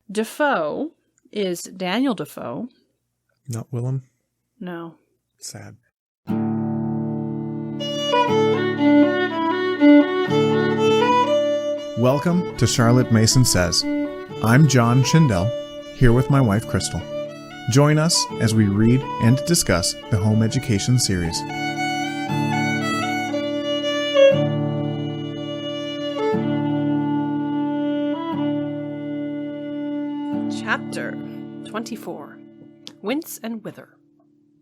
Defoe is Daniel Defoe. Not Willem? No. Sad. Welcome to Charlotte Mason Says. I'm John Schindel, here with my wife Crystal. Join us as we read and discuss the Home Education series. Chapter 24. Whence and Whither.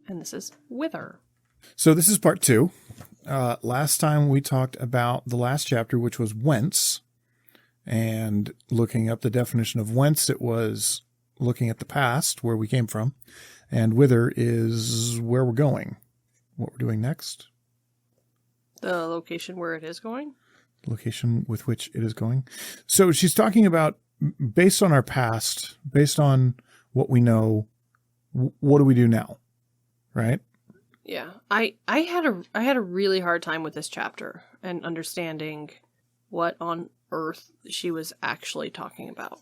And this is Whither. So this is part 2. Last time we talked about the last chapter, which was whence. And looking up the definition of whence, it was looking at the past, where we came from. And whither is where we're going. What we're doing next. The location where it is going? The location with which it is going. So she's talking about, based on our past, based on what we know, what do we do now? Right? Yeah. I had a really hard time with this chapter and understanding what on earth she was actually talking about.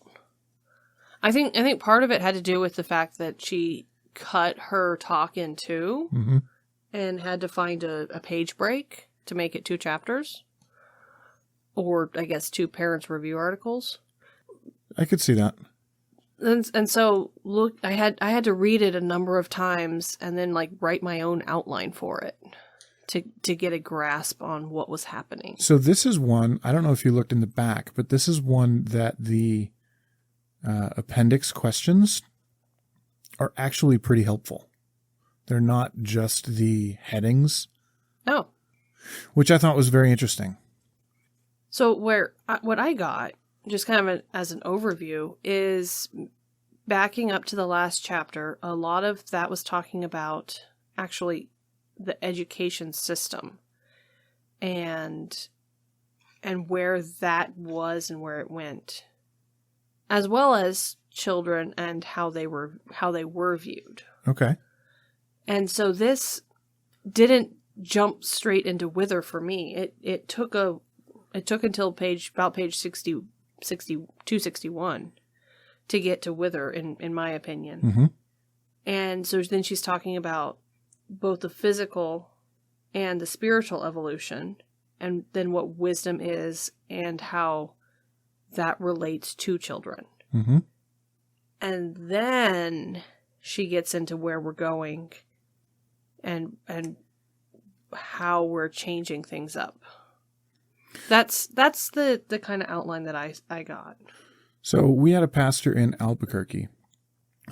I think part of it had to do with the fact that she cut her talk in two and had to find a page break to make it 2 chapters. Or, I guess, 2 parents' review articles. I could see that. And so, look, I had to read it a number of times and then, write my own outline for it to get a grasp on what was happening. So this is one, I don't know if you looked in the back, but this is one that the appendix questions are actually pretty helpful. They're not just the headings. Oh. Which I thought was very interesting. So what I got, just kind of as an overview, is backing up to the last chapter. A lot of that was talking about actually the education system and where that was and where it went, as well as children and how they were viewed. Okay. And so this didn't jump straight into whither for me. It took until about page 261 to get to whither, in my opinion. Mm-hmm. And so then she's talking about both the physical and the spiritual evolution, and then what wisdom is and how that relates to children. Mm-hmm. And then she gets into where we're going and how we're changing things up. That's the kind of outline that I got. So we had a pastor in Albuquerque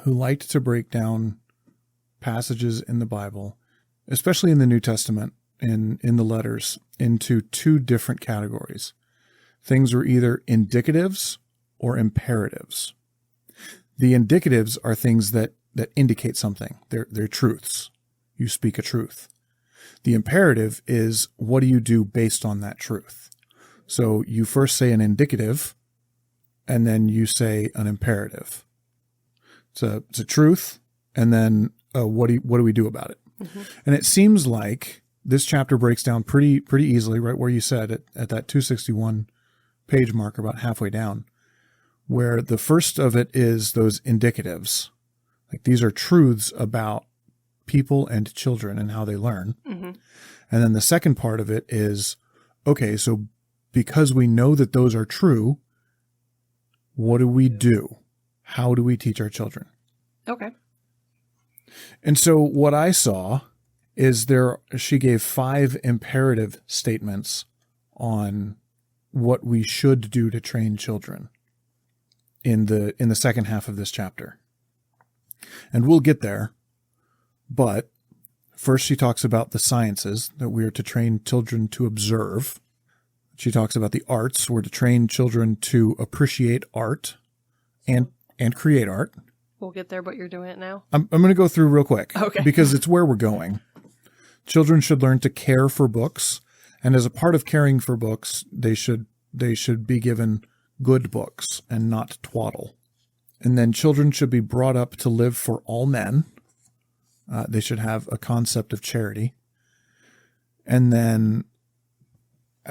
who liked to break down passages in the Bible, especially in the New Testament, in the letters, into 2 different categories. Things were either indicatives or imperatives. The indicatives are things that indicate something. They're truths. You speak a truth. The imperative is, what do you do based on that truth? So you first say an indicative, and then you say an imperative. It's a truth, and then what do we do about it? Mm-hmm. And it seems like this chapter breaks down pretty easily, right where you said at that 261 page mark, about halfway down, where the first of it is those indicatives. Like, these are truths about people and children and how they learn. Mm-hmm. And then the second part of it is, okay, so because we know that those are true, what do we do? How do we teach our children? Okay. And so what I saw is she gave 5 imperative statements on what we should do to train children in the second half of this chapter. And we'll get there. But first she talks about the sciences, that we are to train children to observe. She talks about the arts. We're to train children to appreciate art and create art. We'll get there, but you're doing it now? I'm going to go through real quick. Okay. Because it's where we're going. Children should learn to care for books. And as a part of caring for books, they should be given good books and not twaddle. And then children should be brought up to live for all men. They should have a concept of charity. And then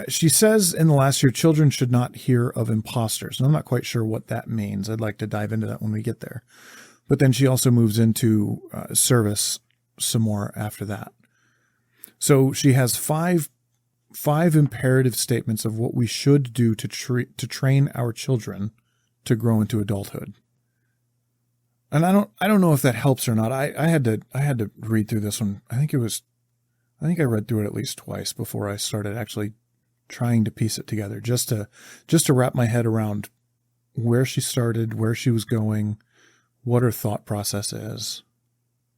She says in the last year, children should not hear of impostors. And I'm not quite sure what that means. I'd like to dive into that when we get there. But then she also moves into service some more after that. So she has five imperative statements of what we should do to train our children to grow into adulthood. And I don't know if that helps or not. I had to read through this one. I think I read through it at least twice before I started actually trying to piece it together, just to wrap my head around where she started, where she was going, what her thought process is.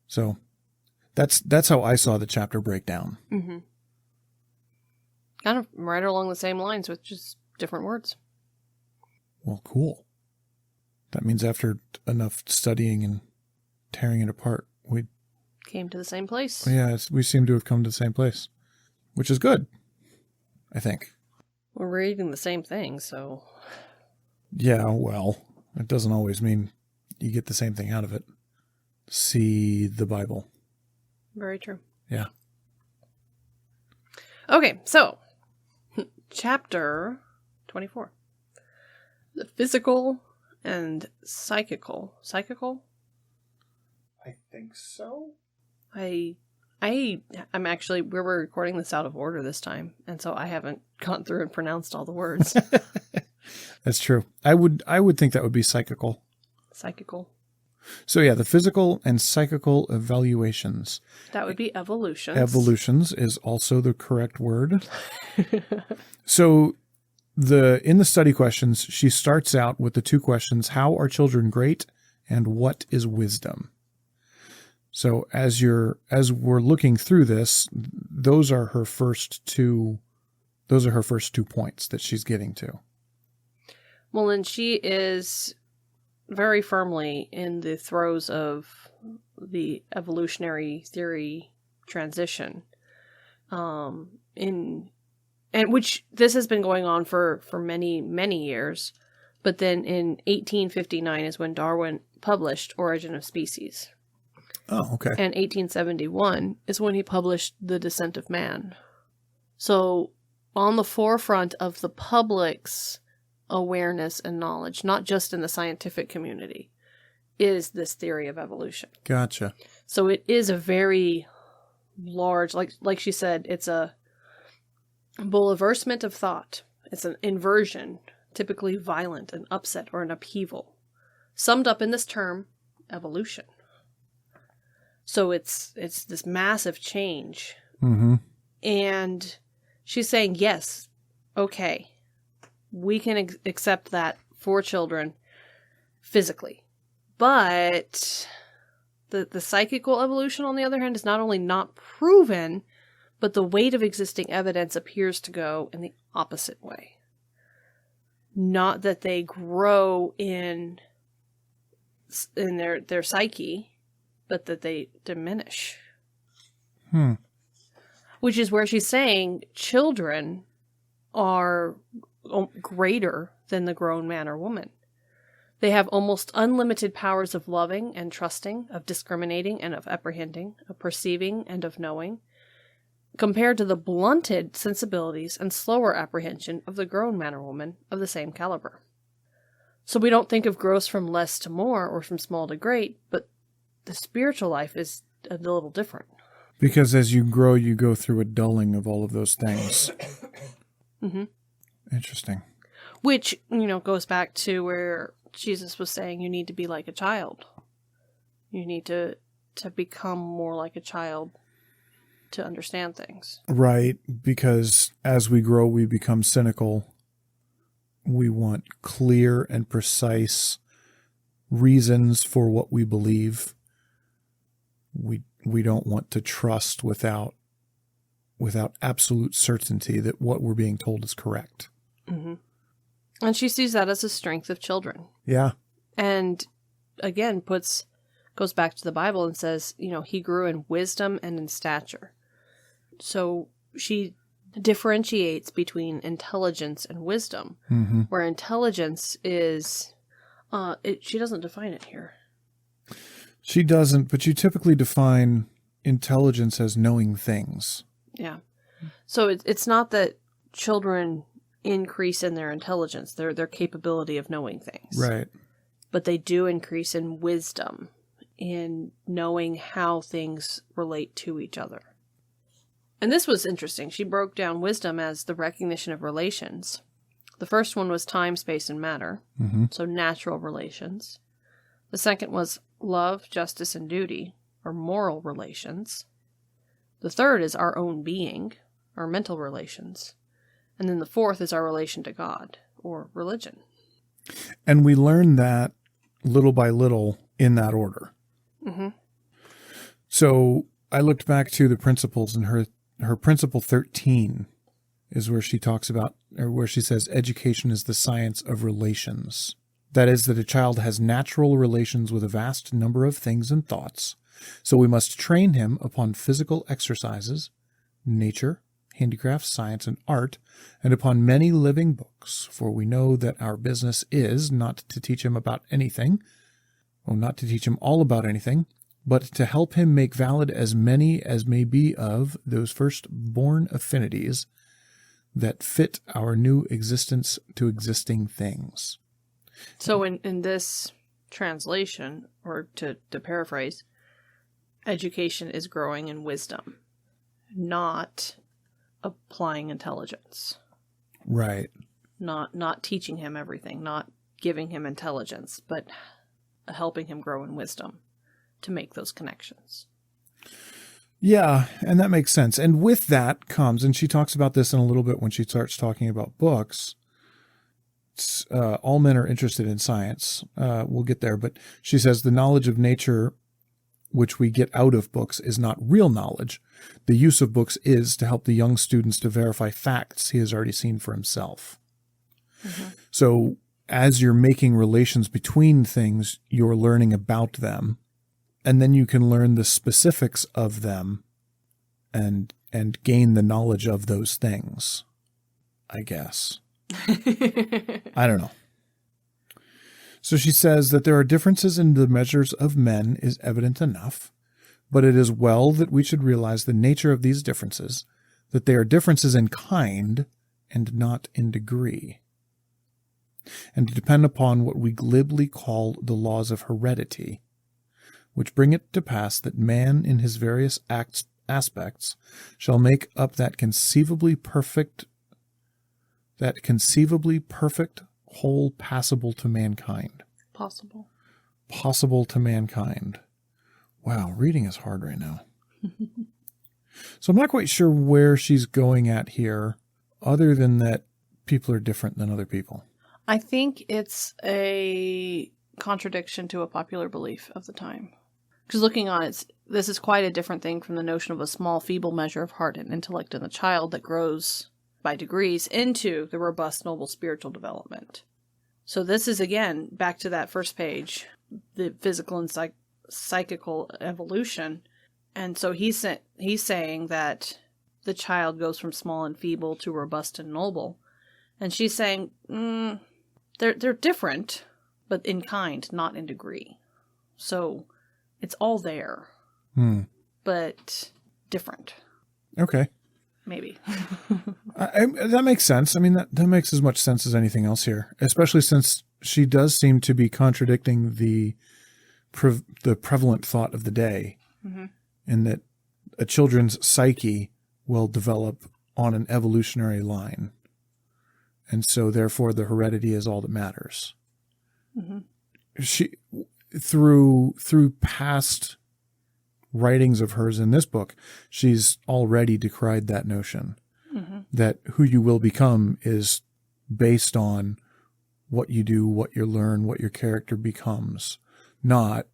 So that's how I saw the chapter break down. Mm-hmm. Kind of right along the same lines with just different words. Well, cool. That means after enough studying and tearing it apart, we came to the same place. Yeah, we seem to have come to the same place, which is good, I think. We're reading the same thing, so... Yeah, well, it doesn't always mean you get the same thing out of it. See the Bible. Very true. Yeah. Okay, so, chapter 24. The physical and psychical. Psychical? I think so. I'm actually, we were recording this out of order this time, and so I haven't gone through and pronounced all the words. That's true. I would think that would be psychical. Psychical. So yeah, the physical and psychical evaluations. That would be evolutions. Evolutions is also the correct word. So in the study questions, she starts out with the two questions: how are children great, and what is wisdom? So as we're looking through this, those are her first two points that she's getting to. Well, and she is very firmly in the throes of the evolutionary theory transition, which this has been going on for many, many years. But then in 1859 is when Darwin published Origin of Species. Oh, okay. And 1871 is when he published The Descent of Man. So on the forefront of the public's awareness and knowledge, not just in the scientific community, is this theory of evolution. Gotcha. So it is a very large, like she said, it's a bouleversement of thought. It's an inversion, typically violent, an upset, or an upheaval, summed up in this term, evolution. So it's this massive change. Mm-hmm. And she's saying, yes, okay, we can accept that for children physically. But the psychical evolution, on the other hand, is not only not proven, but the weight of existing evidence appears to go in the opposite way. Not that they grow in their psyche, but that they diminish. Which is where she's saying children are greater than the grown man or woman. They have almost unlimited powers of loving and trusting, of discriminating and of apprehending, of perceiving and of knowing, compared to the blunted sensibilities and slower apprehension of the grown man or woman of the same caliber. So we don't think of growth from less to more or from small to great, but the spiritual life is a little different. Because as you grow, you go through a dulling of all of those things. Mm-hmm. Interesting. Which, goes back to where Jesus was saying you need to be like a child. You need to become more like a child to understand things. Right, because as we grow, we become cynical. We want clear and precise reasons for what we believe. We don't want to trust without absolute certainty that what we're being told is correct. Mm-hmm. And she sees that as a strength of children. Yeah. And again, goes back to the Bible and says, he grew in wisdom and in stature. So she differentiates between intelligence and wisdom, mm-hmm. where intelligence is, she doesn't define it here. She doesn't, but you typically define intelligence as knowing things. Yeah. So it's not that children increase in their intelligence, their capability of knowing things. Right. But they do increase in wisdom, in knowing how things relate to each other. And this was interesting. She broke down wisdom as the recognition of relations. The first one was time, space, and matter, so natural relations. The second was love, justice, and duty, or moral relations. The third is our own being, our mental relations. And then the fourth is our relation to God, or religion. And we learn that little by little in that order. Mm-hmm. So I looked back to the principles, and her principle 13 is where she talks about, or where she says, education is the science of relations. That is, that a child has natural relations with a vast number of things and thoughts. So we must train him upon physical exercises, nature, handicrafts, science, and art, and upon many living books. For we know that our business is not to teach him about anything, or not to teach him all about anything, but to help him make valid as many as may be of those first-born affinities that fit our new existence to existing things. So in this translation, or to paraphrase, education is growing in wisdom, not applying intelligence. Right. Not teaching him everything, not giving him intelligence, but helping him grow in wisdom to make those connections. Yeah, and that makes sense. And with that comes, and she talks about this in a little bit when she starts talking about books, all men are interested in science. We'll get there, but she says the knowledge of nature which we get out of books is not real knowledge. The use of books is to help the young students to verify facts he has already seen for himself. Mm-hmm. So as you're making relations between things, you're learning about them, and then you can learn the specifics of them and gain the knowledge of those things, I guess. I don't know. So she says that there are differences in the measures of men is evident enough, but it is well that we should realize the nature of these differences, that they are differences in kind and not in degree, and to depend upon what we glibly call the laws of heredity, which bring it to pass that man in his various aspects shall make up that conceivably perfect whole passable to mankind. Possible to mankind. Wow, reading is hard right now. So I'm not quite sure where she's going at here, other than that people are different than other people. I think it's a contradiction to a popular belief of the time. Because looking on it, this is quite a different thing from the notion of a small, feeble measure of heart and intellect in the child that grows by degrees into the robust, noble spiritual development. So this is, again, back to that first page, the physical and psychical evolution. And so he's saying that the child goes from small and feeble to robust and noble. And she's saying they're different, but in kind, not in degree. So it's all there, but different. Okay. Maybe. That makes sense. I mean, that makes as much sense as anything else here, especially since she does seem to be contradicting the prevalent thought of the day, in that a children's psyche will develop on an evolutionary line. And so therefore the heredity is all that matters. Mm-hmm. She, through past writings of hers in this book, she's already decried that notion, that who you will become is based on what you do, what you learn, what your character becomes, not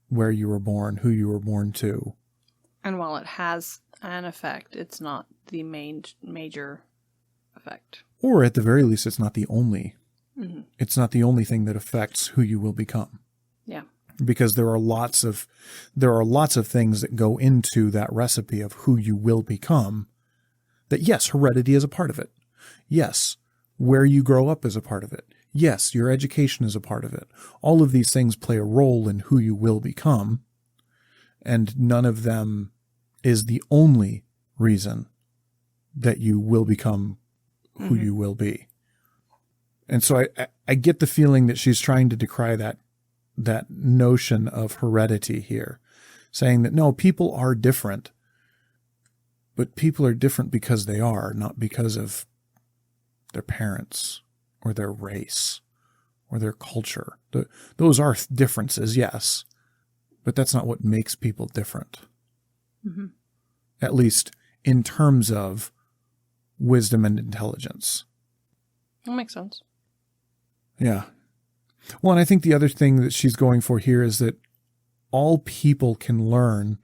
where you were born, who you were born to. And while it has an effect, it's not the major effect. Or at the very least, it's not the only. Mm-hmm. It's not the only thing that affects who you will become. Yeah. Because there are lots of things that go into that recipe of who you will become. That yes, heredity is a part of it. Yes, where you grow up is a part of it. Yes, your education is a part of it. All of these things play a role in who you will become, and none of them is the only reason that you will become who you will be. And so I get the feeling that she's trying to decry that notion of heredity here, saying that no, people are different, but people are different because they are, not because of their parents or their race or their culture. Those are differences, yes, but that's not what makes people different. Mm-hmm. At least in terms of wisdom and intelligence. That makes sense. Yeah. Well, and I think the other thing that she's going for here is that all people can learn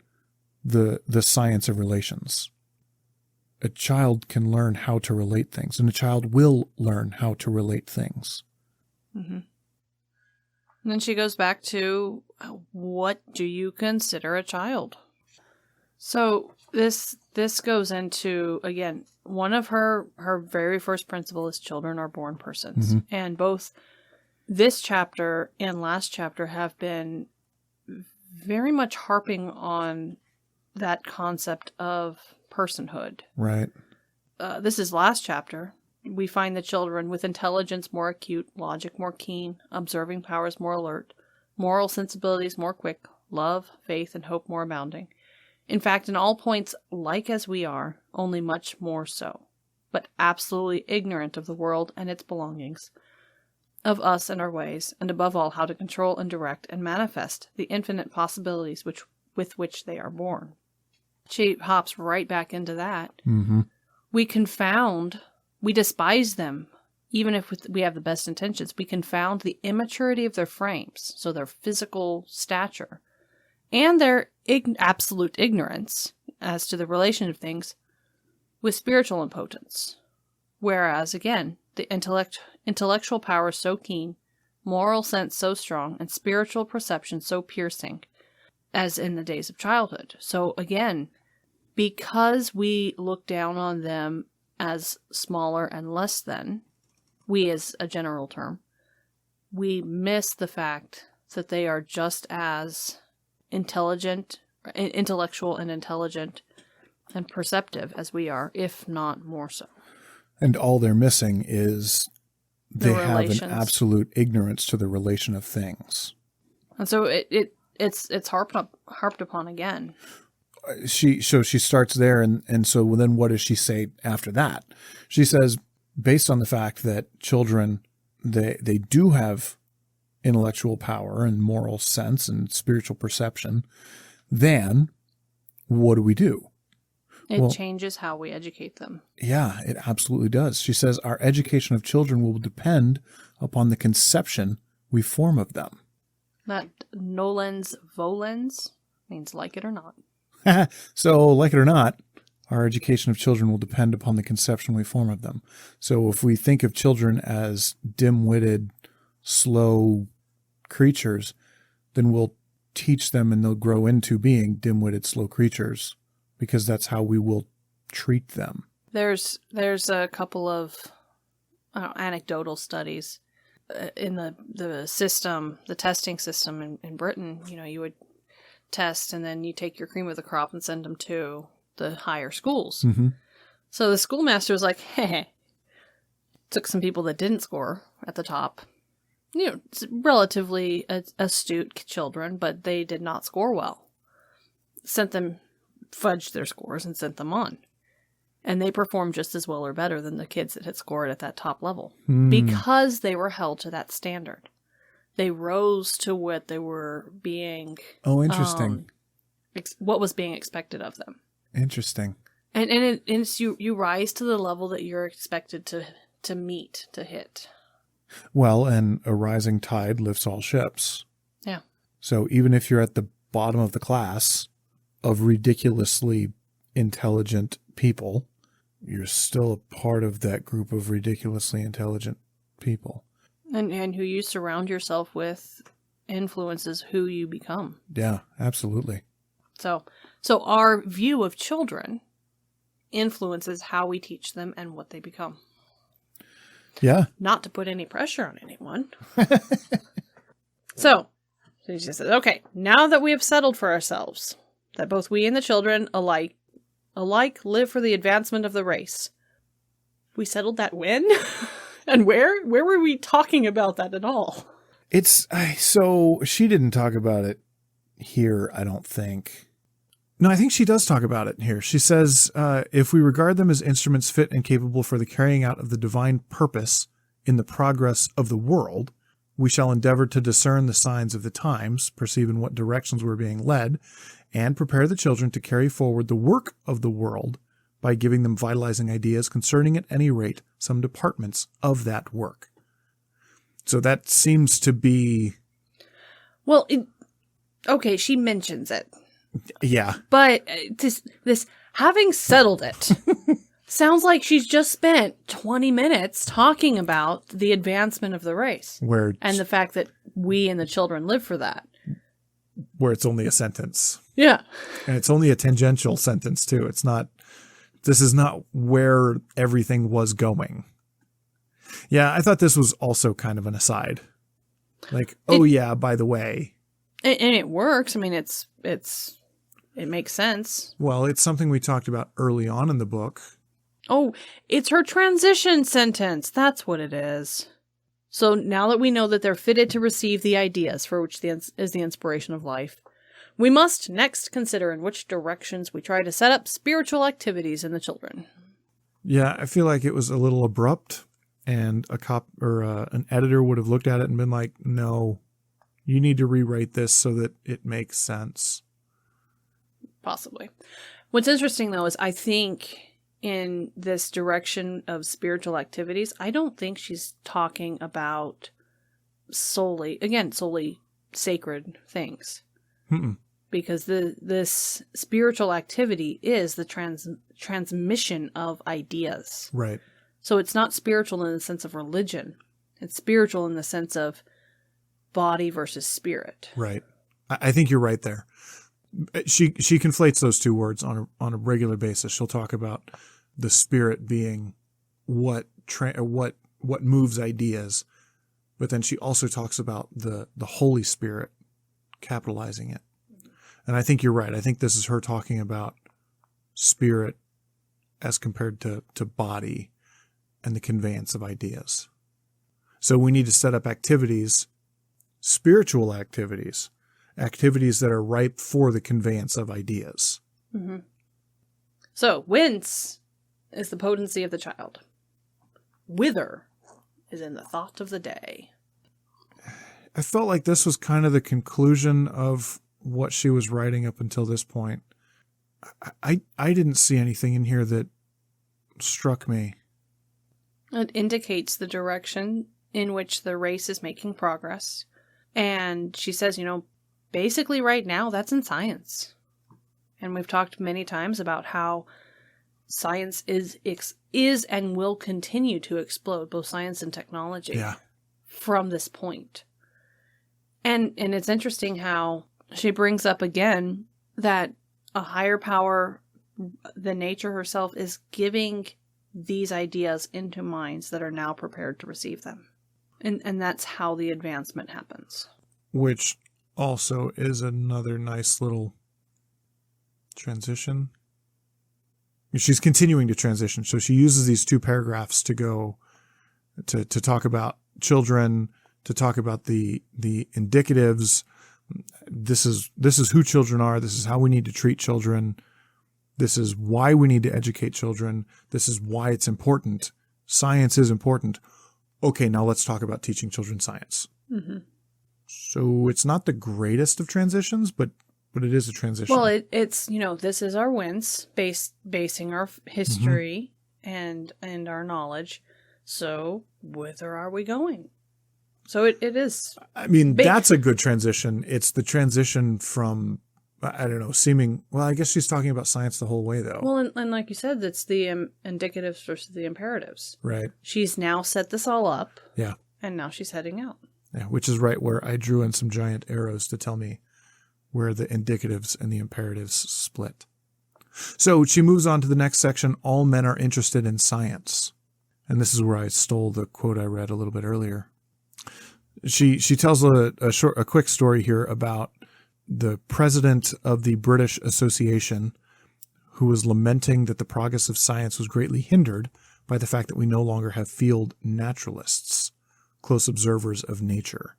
the science of relations. A child can learn how to relate things, and a child will learn how to relate things. Mm-hmm. And then she goes back to, what do you consider a child? So this goes into, again, one of her very first principle is children are born persons. Mm-hmm. And both this chapter and last chapter have been very much harping on that concept of personhood. Right. This is last chapter. We find the children with intelligence more acute, logic more keen, observing powers more alert, moral sensibilities more quick, love, faith, and hope more abounding. In fact, in all points, like as we are, only much more so, but absolutely ignorant of the world and its belongings, of us and our ways, and above all, how to control and direct and manifest the infinite possibilities with which they are born. She hops right back into that. Mm-hmm. We despise them, even if we have the best intentions. We confound the immaturity of their frames, so their physical stature, and their absolute ignorance as to the relation of things, with spiritual impotence. Whereas, again, the intellectual power is so keen, moral sense so strong, and spiritual perception so piercing, as in the days of childhood. So, again, because we look down on them as smaller and less than, we as a general term, we miss the fact that they are just as intellectual and intelligent and perceptive as we are, if not more so. And all they're missing is they have an relations. absolute ignorance to the relation of things. And so it's harped upon again. She starts there, and so then what does she say after that? She says, based on the fact that children, they do have intellectual power and moral sense and spiritual perception, then what do? It changes how we educate them. Yeah, it absolutely does. She says our education of children will depend upon the conception we form of them. That nolens volens means like it or not. So, like it or not, our education of children will depend upon the conception we form of them. So if we think of children as dim-witted, slow creatures, then we'll teach them and they'll grow into being dim-witted, slow creatures, because that's how we will treat them. There's a couple of anecdotal studies in the system, the testing system in Britain. You know, you would test and then you take your cream of the crop and send them to the higher schools. Mm-hmm. So the schoolmaster was like, hey, took some people that didn't score at the top, you know, relatively astute children, but they did not score well. Fudged their scores and sent them on. And they performed just as well or better than the kids that had scored at that top level because they were held to that standard. They rose to what they were being. Oh, interesting. What was being expected of them. Interesting. And it's you rise to the level that you're expected to meet, to hit. Well, and a rising tide lifts all ships. Yeah. So even if you're at the bottom of the class of ridiculously intelligent people, you're still a part of that group of ridiculously intelligent people. And who you surround yourself with influences who you become. Yeah, absolutely. So our view of children influences how we teach them and what they become. Yeah. Not to put any pressure on anyone. So she just says, okay, now that we have settled for ourselves that both we and the children alike live for the advancement of the race, We settled that when? And where? Where were we talking about that at all? So she didn't talk about it here, I don't think. No, I think she does talk about it here. She says, if we regard them as instruments fit and capable for the carrying out of the divine purpose in the progress of the world, we shall endeavor to discern the signs of the times, perceive in what directions we're being led, and prepare the children to carry forward the work of the world by giving them vitalizing ideas concerning, at any rate, some departments of that work. So that seems to be... Well, okay, she mentions it. Yeah. But this having settled it, sounds like she's just spent 20 minutes talking about the advancement of the race. And the fact that we and the children live for that. Where it's only a sentence. Yeah. And it's only a tangential sentence, too. This is not where everything was going. Yeah, I thought this was also kind of an aside. Like, yeah, by the way. And it works. I mean, it makes sense. Well, it's something we talked about early on in the book. Oh, it's her transition sentence. That's what it is. So now that we know that they're fitted to receive the ideas for which is the inspiration of life, we must next consider in which directions we try to set up spiritual activities in the children. Yeah, I feel like it was a little abrupt, and an editor would have looked at it and been like, no, you need to rewrite this so that it makes sense. Possibly. What's interesting, though, is I think in this direction of spiritual activities, I don't think she's talking about solely sacred things. Mm-mm. Because this spiritual activity is the transmission of ideas. Right. So it's not spiritual in the sense of religion. It's spiritual in the sense of body versus spirit. Right. I think you're right there. She conflates those two words on a regular basis. She'll talk about the spirit being what moves ideas, but then she also talks about the Holy Spirit capitalizing it. And I think you're right. I think this is her talking about spirit as compared to body and the conveyance of ideas. So we need to set up activities, spiritual activities that are ripe for the conveyance of ideas. Mm-hmm. So, whence is the potency of the child? Whither is in the thought of the day. I felt like this was kind of the conclusion of what she was writing up until this point. I didn't see anything in here that struck me. It indicates the direction in which the race is making progress. And she says, basically right now that's in science. And we've talked many times about how science is and will continue to explode, both science and technology, from this point. And it's interesting how she brings up again that a higher power than nature herself is giving these ideas into minds that are now prepared to receive them. And that's how the advancement happens. Which also is another nice little transition. She's continuing to transition. So she uses these two paragraphs to go to talk about children, to talk about the indicatives. This is who children are. This is how we need to treat children. This is why we need to educate children. This is why it's important. Science is important. Okay, now let's talk about teaching children science. Mm-hmm. So it's not the greatest of transitions, but it is a transition. Well, it's this is our whence, basing our history and our knowledge. So whither are we going? So it is. I mean, that's a good transition. It's the transition from, I don't know, well, I guess she's talking about science the whole way, though. Well, and like you said, that's the indicatives versus the imperatives. Right. She's now set this all up. Yeah. And now she's heading out. Yeah, which is right where I drew in some giant arrows to tell me where the indicatives and the imperatives split. So she moves on to the next section, all men are interested in science. And this is where I stole the quote I read a little bit earlier. She tells a quick story here about the president of the British Association, who was lamenting that the progress of science was greatly hindered by by the fact that we no longer have field naturalists, close observers of nature.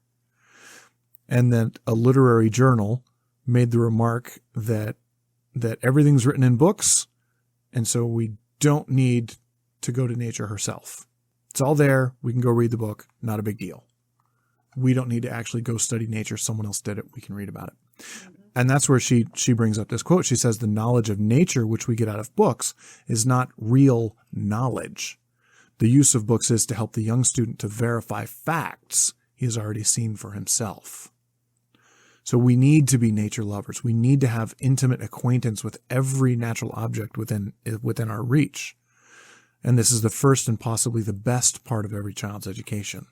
And that a literary journal made the remark that everything's written in books, and so we don't need to go to nature herself. It's all there. We can go read the book. Not a big deal. We don't need to actually go study nature. Someone else did it. We can read about it. Mm-hmm. And that's where she brings up this quote. She says, the knowledge of nature, which we get out of books, is not real knowledge. The use of books is to help the young student to verify facts he has already seen for himself. So we need to be nature lovers. We need to have intimate acquaintance with every natural object within our reach. And this is the first and possibly the best part of every child's education.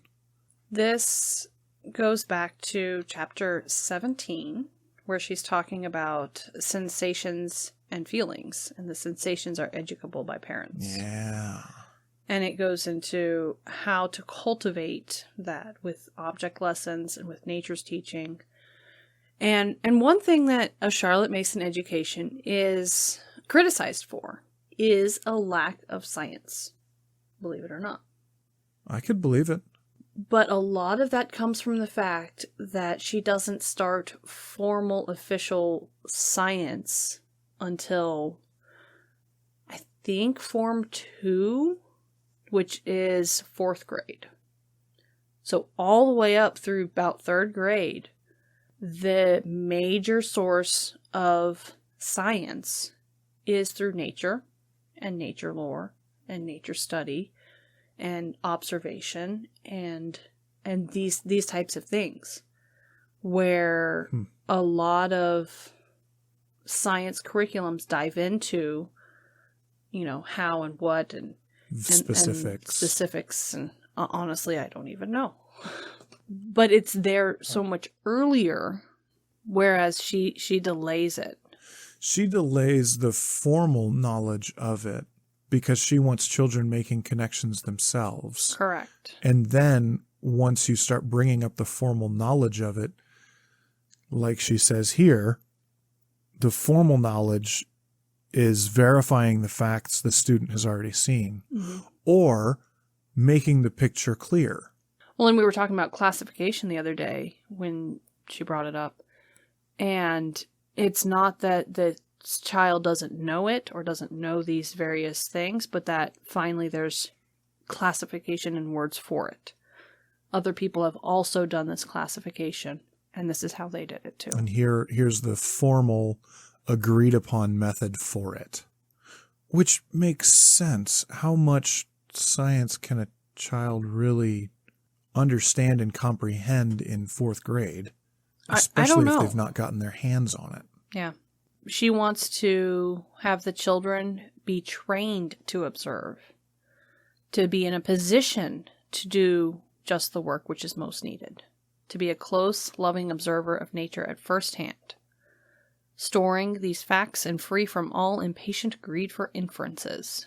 This goes back to chapter 17, where she's talking about sensations and feelings, and the sensations are educable by parents. Yeah. And it goes into how to cultivate that with object lessons and with nature's teaching. And one thing that a Charlotte Mason education is criticized for is a lack of science, believe it or not. I could believe it. But a lot of that comes from the fact that she doesn't start formal official science until, I think, Form 2, which is 4th grade. So all the way up through about 3rd grade, the major source of science is through nature and nature lore and nature study and observation and these types of things, where a lot of science curriculums dive into, how and what and specifics. And honestly, I don't even know. But it's there so much earlier, whereas she delays it. She delays the formal knowledge of it because she wants children making connections themselves. Correct. And then once you start bringing up the formal knowledge of it, like she says here, the formal knowledge is verifying the facts the student has already seen, or making the picture clear. Well, and we were talking about classification the other day when she brought it up. And it's not that the child doesn't know it or doesn't know these various things, but that finally there's classification and words for it. Other people have also done this classification, and this is how they did it too. And here's the formal agreed upon method for it, which makes sense. How much science can a child really understand and comprehend in 4th grade, especially if they've not gotten their hands on it? Yeah. She wants to have the children be trained to observe, to be in a position to do just the work which is most needed, to be a close, loving observer of nature at first hand, storing these facts and free from all impatient greed for inferences.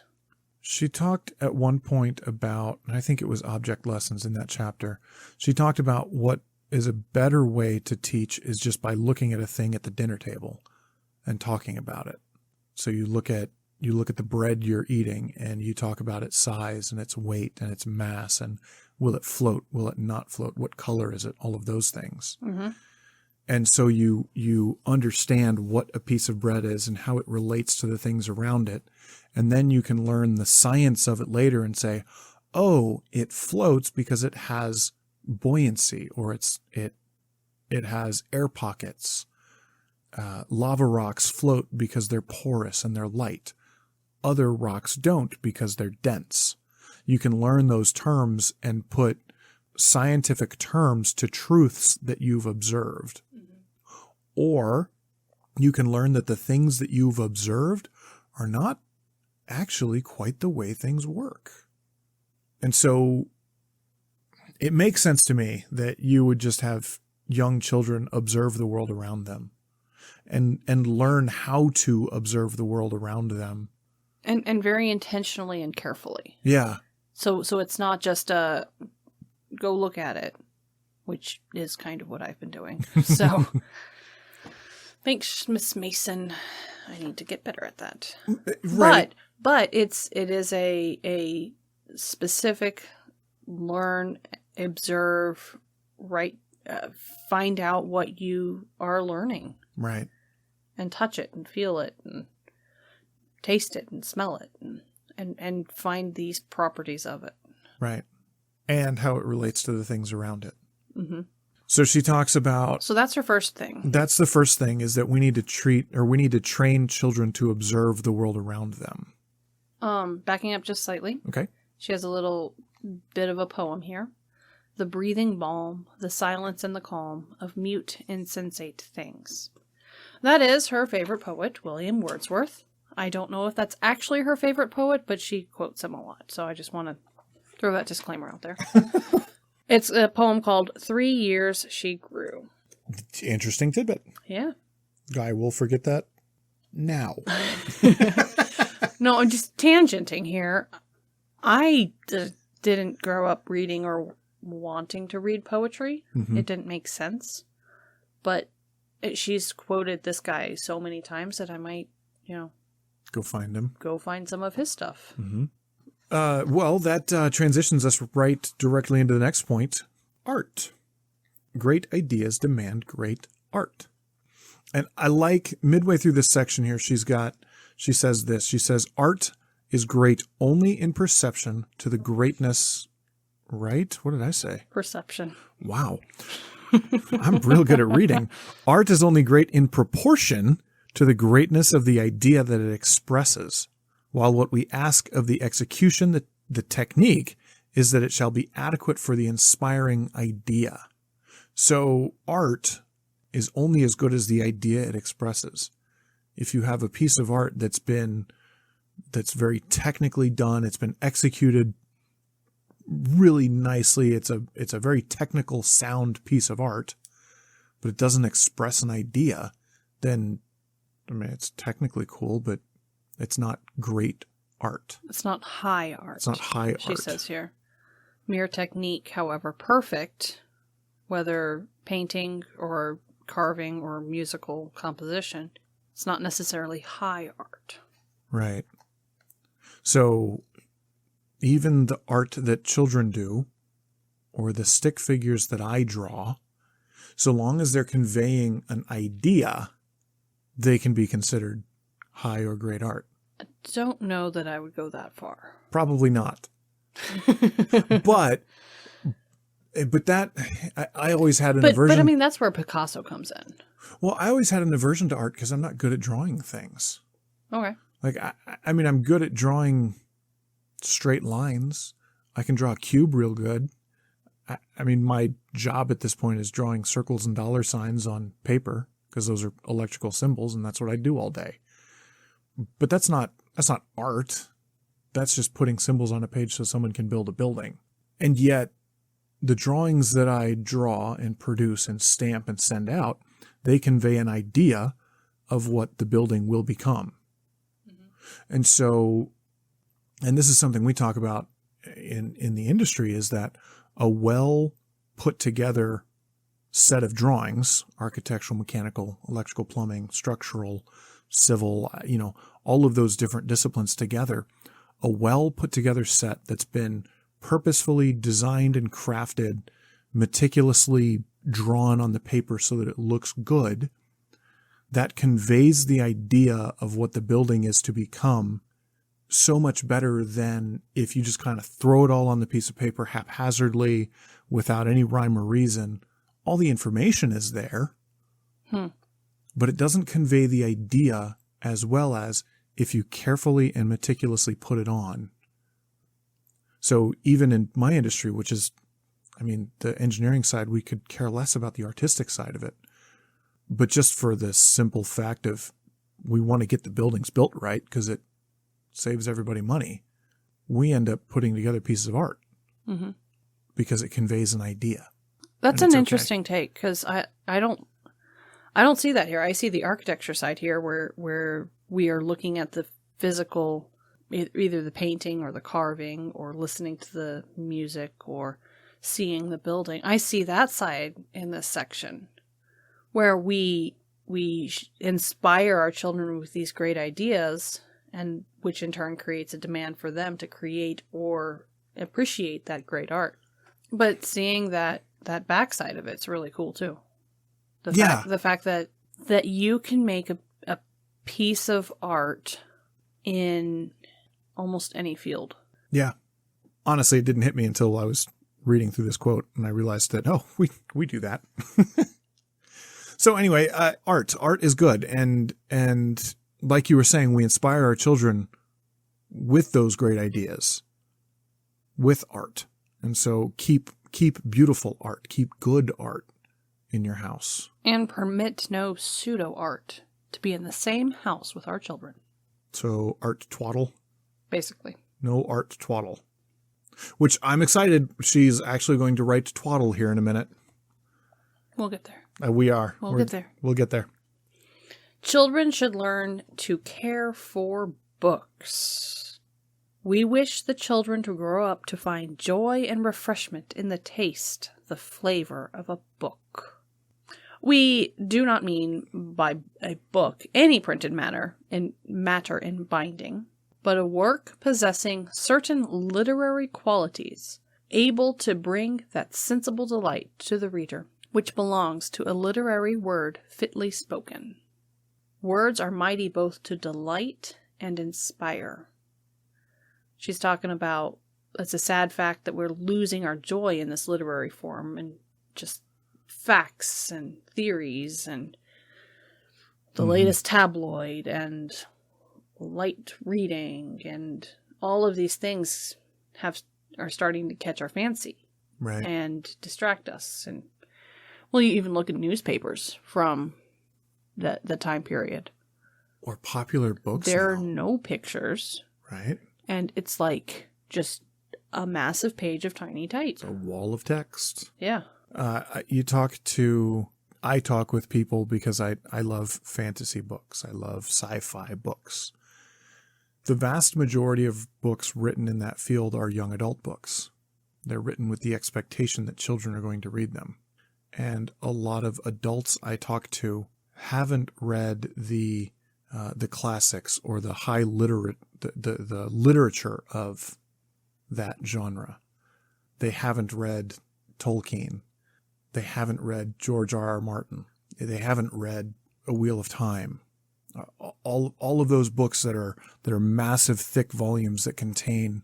She talked at one point about, and I think it was object lessons in that chapter, she talked about what is a better way to teach is just by looking at a thing at the dinner table and talking about it. So you look at the bread you're eating and you talk about its size and its weight and its mass and will it float, will it not float, what color is it, all of those things. Mm-hmm. And so you understand what a piece of bread is and how it relates to the things around it. And then you can learn the science of it later and say, oh, it floats because it has buoyancy, or it has air pockets. Lava rocks float because they're porous and they're light. Other rocks don't because they're dense. You can learn those terms and put scientific terms to truths that you've observed. Mm-hmm. Or you can learn that the things that you've observed are not actually quite the way things work. And so it makes sense to me that you would just have young children observe the world around them and learn how to observe the world around them. And very intentionally and carefully. Yeah. So it's not just a go look at it, which is kind of what I've been doing. So thanks, Miss Mason. I need to get better at that. Right. But it is a specific, learn, observe, write, find out what you are learning. Right. And touch it and feel it and taste it and smell it and find these properties of it. Right. And how it relates to the things around it. Mm-hmm. So she talks about... So that's her first thing. That's the first thing, is that we need to train children to observe the world around them. Backing up just slightly. Okay. She has a little bit of a poem here. The breathing balm, the silence and the calm of mute, insensate things. That is her favorite poet, William Wordsworth. I don't know if that's actually her favorite poet, but she quotes him a lot. So I just want to throw that disclaimer out there. It's a poem called 3 Years She Grew. Interesting tidbit. Yeah. I will forget that now. No, I'm just tangenting here. I didn't grow up reading or wanting to read poetry. Mm-hmm. It didn't make sense. But she's quoted this guy so many times that I might, Go find him. go find some of his stuff. Mm-hmm. Well, that transitions us right directly into the next point. Art. Great ideas demand great art. And I like midway through this section here, she says this. She says, art is great only in perception to the greatness, right? What did I say? Perception. Wow. I'm real good at reading. Art is only great in proportion to the greatness of the idea that it expresses, while what we ask of the execution, the technique, is that it shall be adequate for the inspiring idea. So art is only as good as the idea it expresses. If you have a piece of art that's very technically done, it's been executed really nicely, it's a very technical, sound piece of art, but it doesn't express an idea, then, it's technically cool, but it's not great art. It's not high art. It's not high art. She says here. Mere technique, however perfect, whether painting or carving or musical composition, it's not necessarily high art. Right. So even the art that children do, or the stick figures that I draw, so long as they're conveying an idea, they can be considered high or great art. I don't know that I would go that far. Probably not. But that, I always had an aversion. But I mean, that's where Picasso comes in. Well, I always had an aversion to art because I'm not good at drawing things. Okay. Like, I'm good at drawing straight lines. I can draw a cube real good. My job at this point is drawing circles and dollar signs on paper because those are electrical symbols, and that's what I do all day. But that's not art. That's just putting symbols on a page so someone can build a building. And yet, the drawings that I draw and produce and stamp and send out, they convey an idea of what the building will become. Mm-hmm. And so, and this is something we talk about in the industry, is that a well put together set of drawings, architectural, mechanical, electrical, plumbing, structural, civil, all of those different disciplines together, a well put together set that's been purposefully designed and crafted, meticulously drawn on the paper so that it looks good, that conveys the idea of what the building is to become so much better than if you just kind of throw it all on the piece of paper haphazardly without any rhyme or reason. All the information is there, but it doesn't convey the idea as well as if you carefully and meticulously put it on. So even in my industry, which is, the engineering side, we could care less about the artistic side of it. But just for the simple fact of we want to get the buildings built right because it saves everybody money, we end up putting together pieces of art because it conveys an idea. That's an interesting take, because I don't see that here. I see the architecture side here where we are looking at the physical, either the painting or the carving or listening to the music or seeing the building. I see that side in this section where we inspire our children with these great ideas, and which in turn creates a demand for them to create or appreciate that great art. But seeing that backside of it's really cool too. The fact that you can make a piece of art in almost any field. Yeah. Honestly, it didn't hit me until I was reading through this quote and I realized that, we do that. So anyway, art is good. And like you were saying, we inspire our children with those great ideas, with art. And so keep beautiful art, keep good art in your house. And permit no pseudo art to be in the same house with our children. So art twaddle? Basically. No art twaddle. Which I'm excited. She's actually going to write twaddle here in a minute. We'll get there. We are. We'll get there. We'll get there. Children should learn to care for books. We wish the children to grow up to find joy and refreshment in the taste, the flavor of a book. We do not mean by a book any printed matter in binding, but a work possessing certain literary qualities, able to bring that sensible delight to the reader, which belongs to a literary word fitly spoken. Words are mighty both to delight and inspire. She's talking about, it's a sad fact that we're losing our joy in this literary form and just facts and theories and the latest tabloid and light reading and all of these things are starting to catch our fancy, right, and distract us. And well, you even look at newspapers from the time period, or popular books. There are no pictures, right, and it's like just a massive page of tiny type. It's a wall of text. Yeah. I talk with people because I love fantasy books. I love sci-fi books. The vast majority of books written in that field are young adult books. They're written with the expectation that children are going to read them. And a lot of adults I talk to haven't read the classics or the the literature of that genre. They haven't read Tolkien. They haven't read George R.R. Martin. They haven't read A Wheel of Time. All of those books that are massive, thick volumes that contain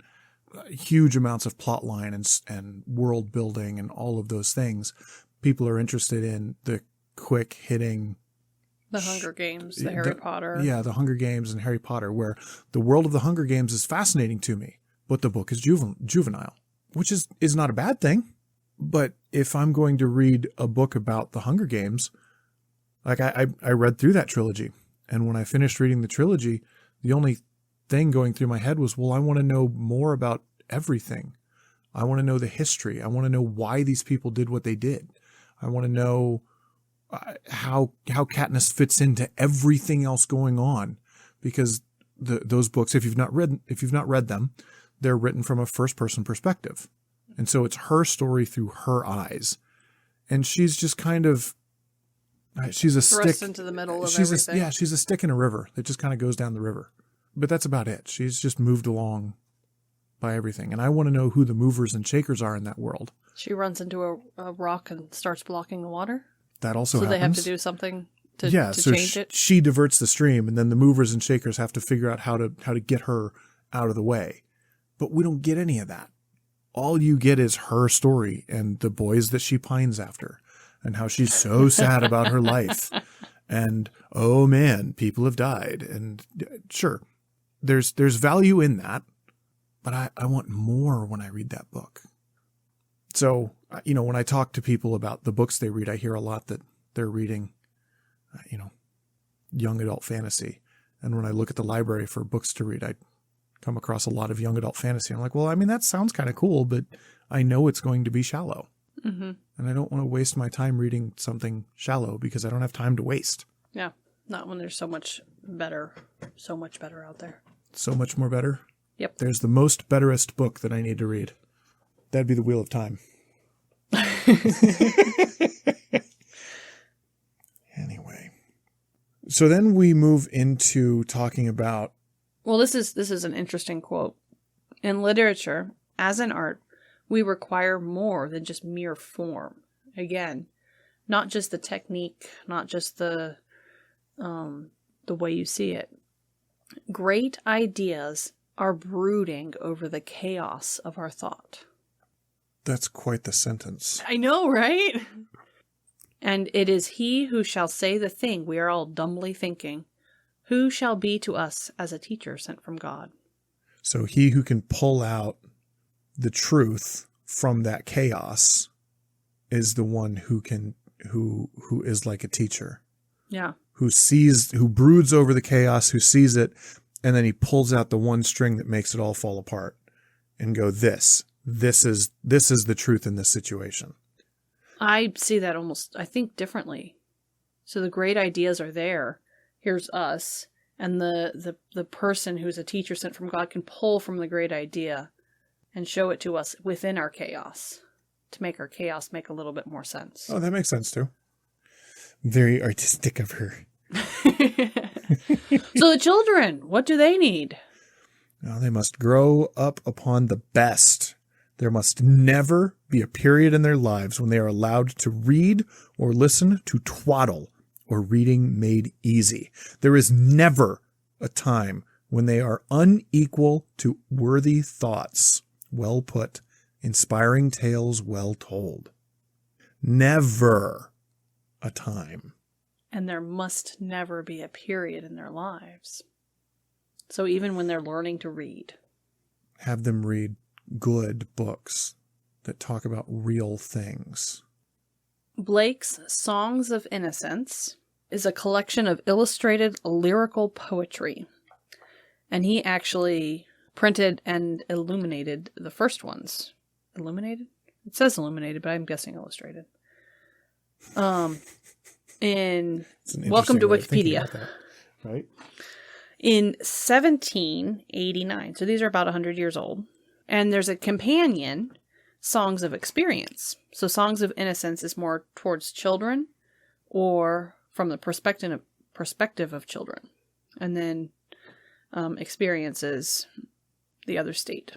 huge amounts of plot line and world building and all of those things. People are interested in the quick hitting. The Hunger Games, the Harry Potter. Yeah, the Hunger Games and Harry Potter, where the world of the Hunger Games is fascinating to me, but the book is juvenile, which is not a bad thing. But if I'm going to read a book about the Hunger Games, like I read through that trilogy. And when I finished reading the trilogy, the only thing going through my head was, well, I want to know more about everything. I want to know the history. I want to know why these people did what they did. I want to know how Katniss fits into everything else going on, because those books, if you've not read them, they're written from a first-person perspective. And so it's her story through her eyes. And she's just kind of, she's a thrust stick into the middle of everything. She's a stick in a river that just kind of goes down the river. But that's about it. She's just moved along by everything. And I want to know who the movers and shakers are in that world. She runs into a rock and starts blocking the water. That also happens. So they have to do something to change it. She diverts the stream, and then the movers and shakers have to figure out how to get her out of the way. But we don't get any of that. All you get is her story and the boys that she pines after, and how she's so sad about her life. And, oh man, people have died. And sure, there's value in that, but I want more when I read that book. So, when I talk to people about the books they read, I hear a lot that they're reading, young adult fantasy. And when I look at the library for books to read, I come across a lot of young adult fantasy. I'm like, well, I mean, that sounds kind of cool, but I know it's going to be shallow. Mm-hmm. And I don't want to waste my time reading something shallow because I don't have time to waste. Yeah. Not when there's so much better out there. So much more better? Yep. There's the most betterest book that I need to read. That'd be The Wheel of Time. Anyway. So then we move into talking about... Well, this is an interesting quote. In literature, as in art, we require more than just mere form. Again, not just the technique, not just the way you see it. Great ideas are brooding over the chaos of our thought. That's quite the sentence. I know, right? And it is he who shall say the thing we are all dumbly thinking, who shall be to us as a teacher sent from God. So he who can pull out the truth from that chaos is the one who is like a teacher. Yeah. Who broods over the chaos, who sees it, and then he pulls out the one string that makes it all fall apart and go, this is the truth in this situation. I see that I think differently. So the great ideas are there. Here's us. And the person who's a teacher sent from God can pull from the great idea and show it to us within our chaos to make our chaos make a little bit more sense. Oh, that makes sense too. Very artistic of her. So the children, what do they need? Now they must grow up upon the best. There must never be a period in their lives when they are allowed to read or listen to twaddle or reading made easy. There is never a time when they are unequal to worthy thoughts, well put, inspiring tales well told. Never a time. And there must never be a period in their lives. So even when they're learning to read. Have them read good books that talk about real things. Blake's Songs of Innocence is a collection of illustrated lyrical poetry. And he actually printed and illuminated the first ones. Illuminated? It says illuminated, but I'm guessing illustrated. Welcome to Wikipedia. That, right? In 1789, so these are about 100 years old, and there's a companion, Songs of Experience. So Songs of Innocence is more towards children or from the perspective of children. And then Experience is the other state.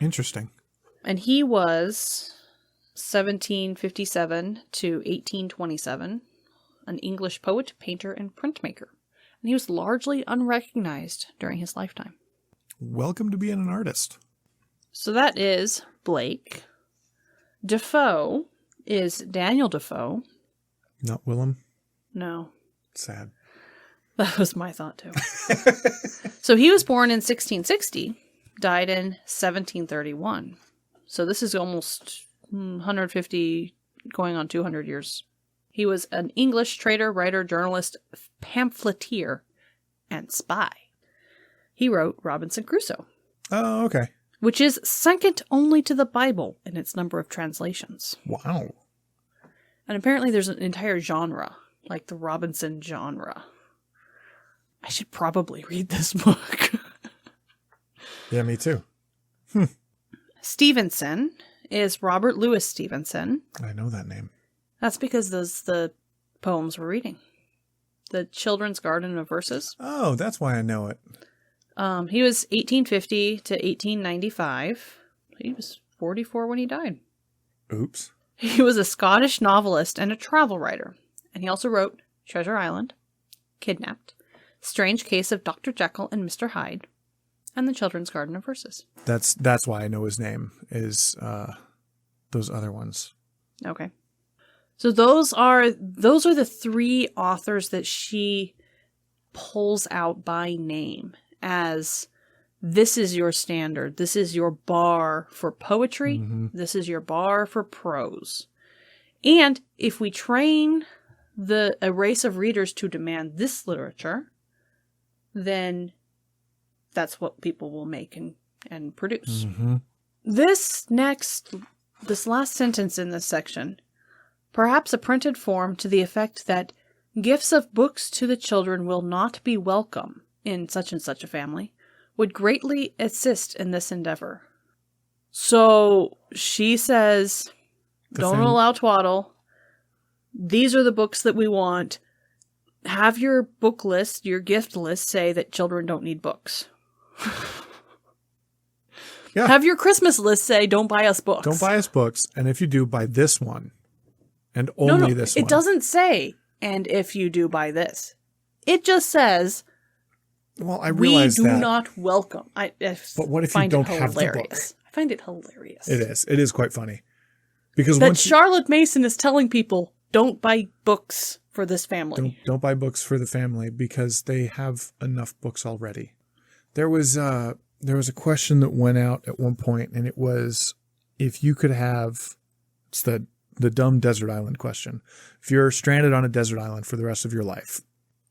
Interesting. And he was 1757 to 1827, an English poet, painter, and printmaker. And he was largely unrecognized during his lifetime. Welcome to being an artist. So that is Blake. Defoe is Daniel Defoe. Not Willem? No. Sad. That was my thought, too. So he was born in 1660, died in 1731. So this is almost 150, going on 200 years. He was an English trader, writer, journalist, pamphleteer, and spy. He wrote Robinson Crusoe. Oh, okay. Which is second only to the Bible in its number of translations. Wow. And apparently there's an entire genre, like the Robinson genre. I should probably read this book. Yeah, me too. Stevenson is Robert Louis Stevenson. I know that name. That's because those the poems we're reading. The Children's Garden of Verses. Oh, that's why I know it. He was 1850 to 1895. He was 44 when he died. Oops. He was a Scottish novelist and a travel writer. And he also wrote Treasure Island, Kidnapped, Strange Case of Dr. Jekyll and Mr. Hyde, and The Children's Garden of Verses. That's why I know his name is those other ones. Okay. So those are the three authors that she pulls out by name as this is your standard. This is your bar for poetry. Mm-hmm. This is your bar for prose. And if we train a race of readers to demand this literature, then that's what people will make and produce. Mm-hmm. This last sentence in this section, perhaps a printed form to the effect that gifts of books to the children will not be welcome in such and such a family, would greatly assist in this endeavor. So she says, don't allow twaddle. These are the books that we want. Have your book list, your gift list say that children don't need books. Yeah. Have your Christmas list say, don't buy us books. Don't buy us books. And if you do, buy this one. And No, only this one. it doesn't say, and if you do buy this. It just says, well, I realize we do that. not welcome. But what if you don't have the book? I find it hilarious. It is. It is quite funny. Because that Charlotte Mason is telling people, don't buy books for this family. Don't buy books for the family because they have enough books already. There was a question that went out at one point, and it was, if you could have, it's the dumb desert island question. If you're stranded on a desert island for the rest of your life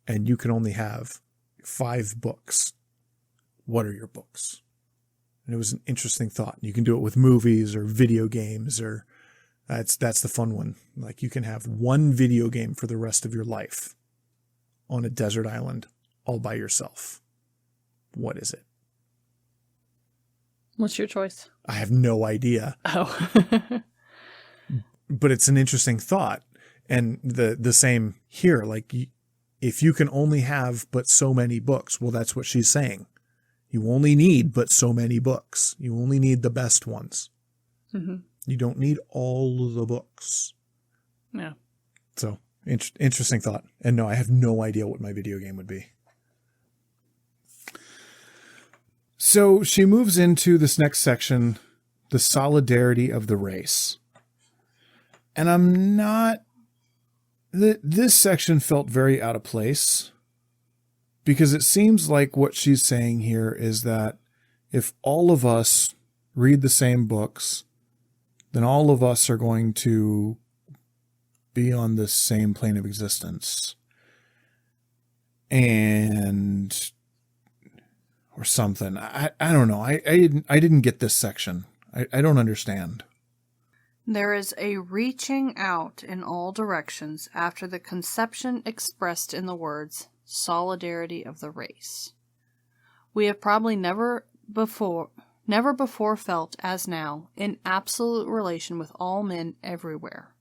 and you can only have 5 books, what are your books? And it was an interesting thought. You can do it with movies or video games, or that's the fun one. Like, you can have one video game for the rest of your life on a desert island all by yourself. What is it? What's your choice? I have no idea. Oh. But it's an interesting thought. And the same here, like, if you can only have but so many books, well, that's what she's saying. You only need but so many books. You only need the best ones. Mm-hmm. You don't need all the books. Yeah. So, interesting thought. And no, I have no idea what my video game would be. So she moves into this next section, the solidarity of the race. And I'm not... This section felt very out of place, because it seems like what she's saying here is that if all of us read the same books, then all of us are going to be on the same plane of existence. And... or something. I don't know. I didn't get this section. I don't understand. There is a reaching out in all directions after the conception expressed in the words, solidarity of the race. We have probably never before felt as now in absolute relation with all men everywhere.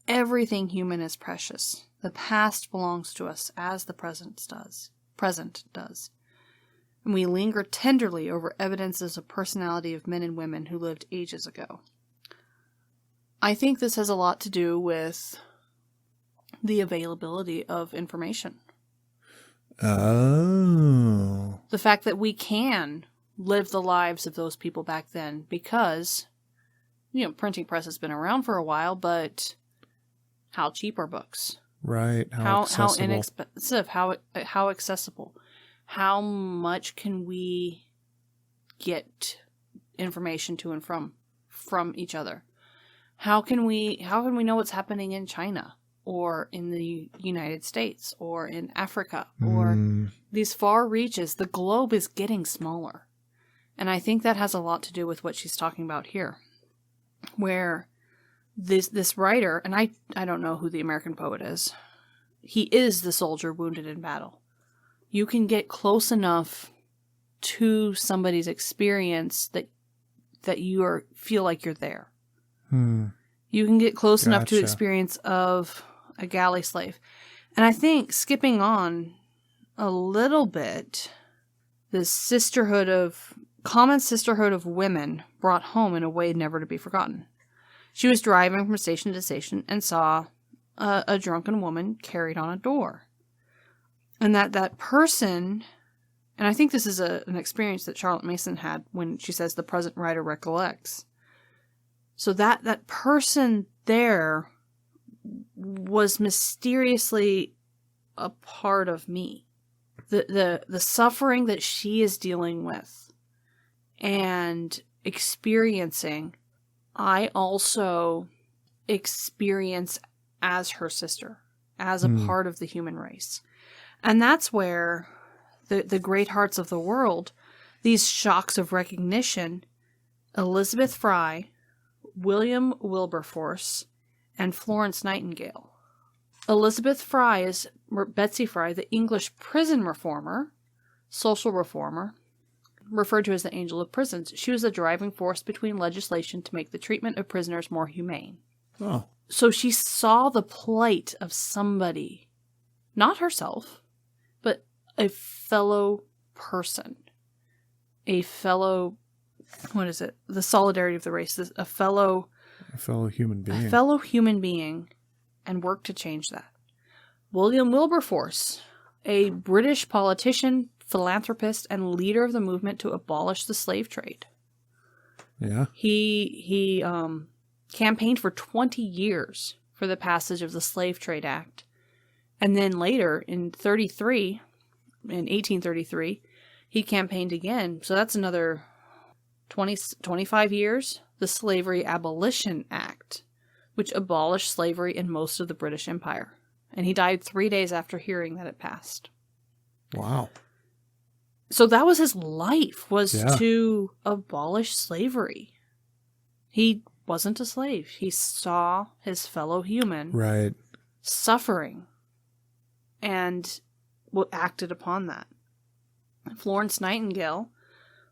Everything human is precious. The past belongs to us as the present does. And we linger tenderly over evidences of personality of men and women who lived ages ago. I think this has a lot to do with the availability of information. Oh. The fact that we can live the lives of those people back then because, printing press has been around for a while, but how cheap are books? Right. How inexpensive, how accessible. How much can we get information to and from each other? How can we know what's happening in China or in the United States or in Africa or these far reaches? The globe is getting smaller. And I think that has a lot to do with what she's talking about here, where this writer, and I don't know who the American poet is. He is the soldier wounded in battle. You can get close enough to somebody's experience that you feel like you're there. You can get close enough to experience of a galley slave. And I think, skipping on a little bit, this common sisterhood of women brought home in a way never to be forgotten. She was driving from station to station and saw a drunken woman carried on a door. And that person, and I think this is an experience that Charlotte Mason had when she says the present writer recollects. So that person there was mysteriously a part of me. The suffering that she is dealing with and experiencing, I also experience as her sister, as a part of the human race. And that's where the great hearts of the world, these shocks of recognition, Elizabeth Fry, William Wilberforce, and Florence Nightingale. Elizabeth Fry is Betsy Fry, the English prison reformer, social reformer, referred to as the angel of prisons. She was the driving force between legislation to make the treatment of prisoners more humane. Oh. So she saw the plight of somebody, not herself, but a fellow person, a fellow what is it? The solidarity of the race, a fellow human being. A fellow human being, and work to change that. William Wilberforce, a British politician, philanthropist, and leader of the movement to abolish the slave trade. Yeah. He campaigned for 20 years for the passage of the Slave Trade Act. And then later, in 1833, he campaigned again. So that's another 25 years. The Slavery Abolition Act, which abolished slavery in most of the British Empire. And he died 3 days after hearing that it passed. Wow. So that was his life, was to abolish slavery. He wasn't a slave. He saw his fellow human suffering and acted upon that. Florence Nightingale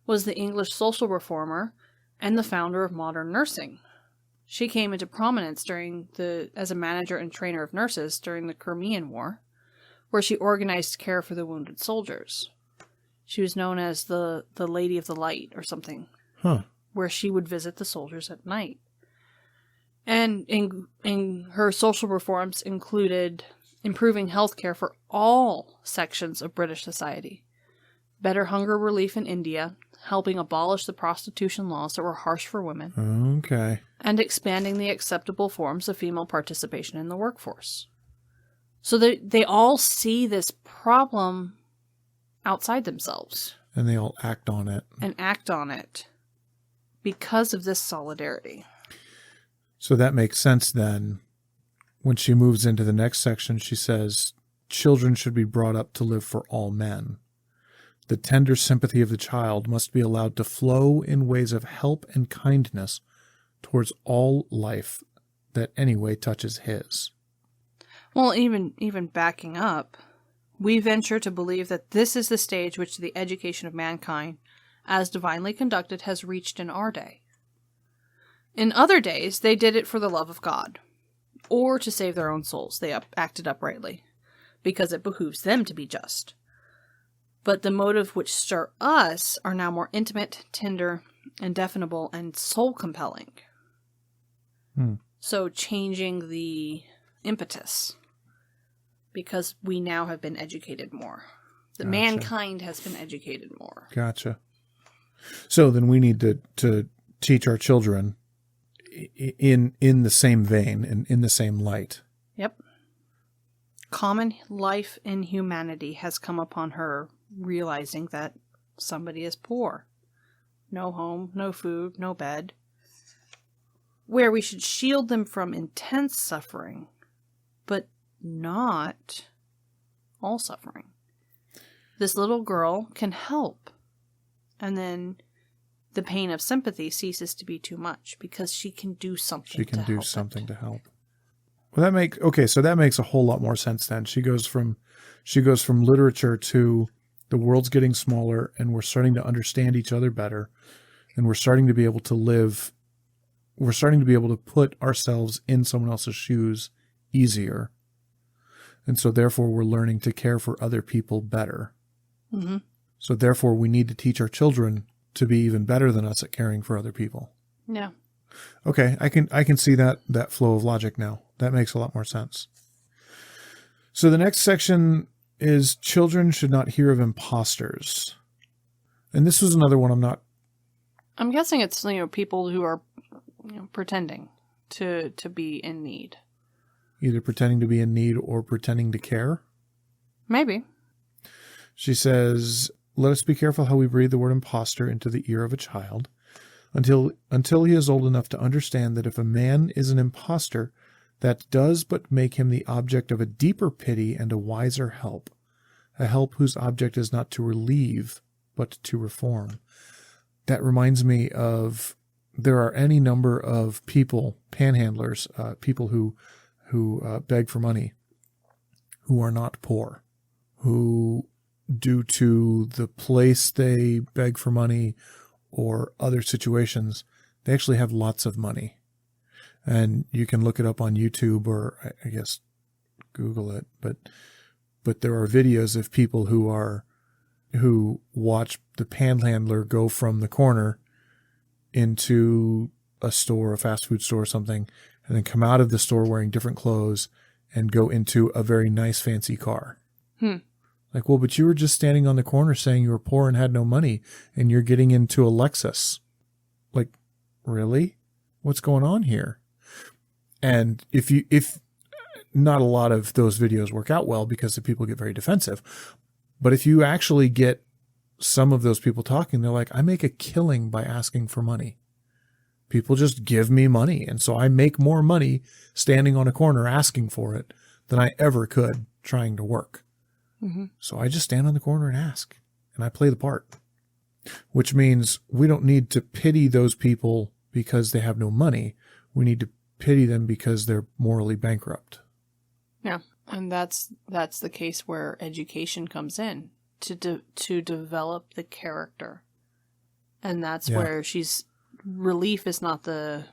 was the English social reformer and the founder of modern nursing. She came into prominence as a manager and trainer of nurses during the Crimean War, where she organized care for the wounded soldiers. She was known as the Lady of the Light or something, where she would visit the soldiers at night. And in her social reforms included improving health care for all sections of British society, better hunger relief in India, helping abolish the prostitution laws that were harsh for women, and expanding the acceptable forms of female participation in the workforce. So they all see this problem outside themselves. And they all act on it. Because of this solidarity. So that makes sense then. When she moves into the next section, she says, children should be brought up to live for all men. The tender sympathy of the child must be allowed to flow in ways of help and kindness towards all life that anyway touches his. Well, even backing up, we venture to believe that this is the stage which the education of mankind, as divinely conducted, has reached in our day. In other days, they did it for the love of God, or to save their own souls. They acted uprightly, because it behooves them to be just. But the motive which stir us are now more intimate, tender, indefinable, and soul-compelling. So changing the impetus, because we now have been educated more. The mankind has been educated more. Gotcha. So then we need to teach our children in the same vein and in the same light. Yep. Common life in humanity has come upon her, realizing that somebody is poor. No home, no food, no bed. Where we should shield them from intense suffering, but not all suffering. This little girl can help. And then the pain of sympathy ceases to be too much because she can do something to help. Well, that makes a whole lot more sense then. She goes from literature to the world's getting smaller and we're starting to understand each other better and we're starting to be able to put ourselves in someone else's shoes easier. And so therefore we're learning to care for other people better. Mm-hmm. So therefore we need to teach our children to be even better than us at caring for other people. Yeah. Okay, I can see that flow of logic now. That makes a lot more sense. So the next section is children should not hear of impostors. And this was another one I'm guessing it's, people who are pretending to be in need. Either pretending to be in need or pretending to care. Maybe. She says, let us be careful how we breathe the word impostor into the ear of a child until he is old enough to understand that if a man is an impostor, that does but make him the object of a deeper pity and a wiser help, a help whose object is not to relieve, but to reform. That reminds me of, there are any number of people, panhandlers, people who beg for money, who are not poor, who, due to the place they beg for money or other situations, they actually have lots of money. And you can look it up on YouTube or I guess Google it, but there are videos of people who watch the panhandler go from the corner into a store, a fast food store or something, and then come out of the store wearing different clothes and go into a very nice fancy car. Like, well, but you were just standing on the corner saying you were poor and had no money, and you're getting into a Lexus. Like, really? What's going on here? And if not a lot of those videos work out well because the people get very defensive, but if you actually get some of those people talking, they're like, I make a killing by asking for money. People just give me money. And so I make more money standing on a corner asking for it than I ever could trying to work. So I just stand on the corner and ask, and I play the part, which means we don't need to pity those people because they have no money. We need to pity them because they're morally bankrupt. Yeah. And that's the case where education comes in to develop the character. And that's where relief is not the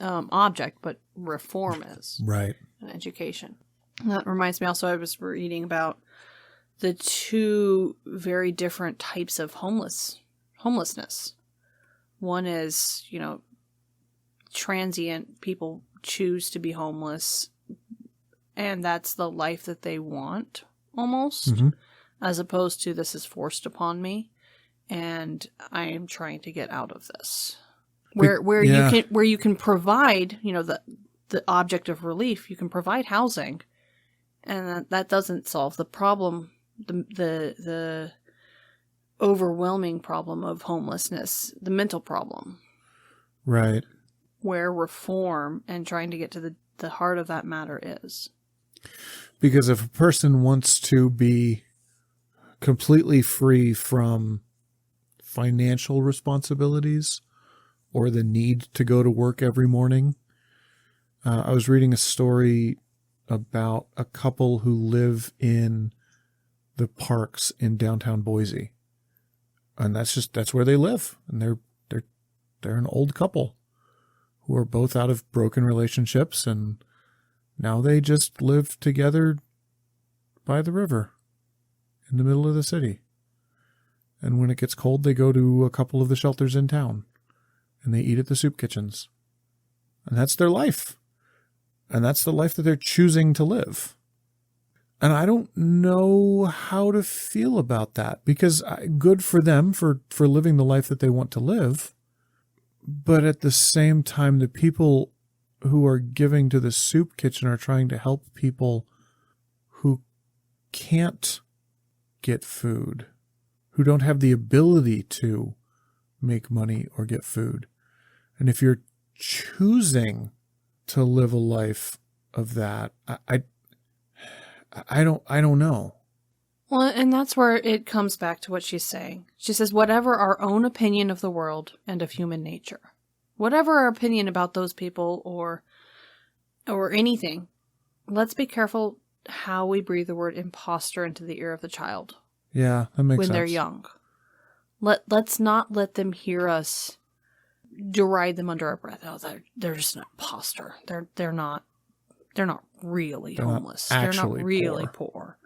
object, but reform is. Right. And education. And that reminds me also, I was reading about the two very different types of homelessness. One is, transient. People choose to be homeless, and that's the life that they want, almost, as opposed to this is forced upon me, and I am trying to get out of this. Where you can provide, the object of relief, you can provide housing, and that doesn't solve the problem. The overwhelming problem of homelessness, the mental problem. Right. Where reform and trying to get to the heart of that matter is. Because if a person wants to be completely free from financial responsibilities or the need to go to work every morning, I was reading a story about a couple who live in the parks in downtown Boise. And that's where they live. And they're an old couple who are both out of broken relationships, and now they just live together by the river in the middle of the city. And when it gets cold, they go to a couple of the shelters in town and they eat at the soup kitchens. And that's their life. And that's the life that they're choosing to live. And I don't know how to feel about that, because good for them for living the life that they want to live. But at the same time, the people who are giving to the soup kitchen are trying to help people who can't get food, who don't have the ability to make money or get food. And if you're choosing to live a life of that, I don't know. Well, and that's where it comes back to what she's saying. She says, whatever our own opinion of the world and of human nature, whatever our opinion about those people or anything, let's be careful how we breathe the word impostor into the ear of the child. Yeah, that makes sense. When they're young. Let's not let them hear us deride them under our breath. Oh, they're just an imposter. They're not really homeless. They're not really poor.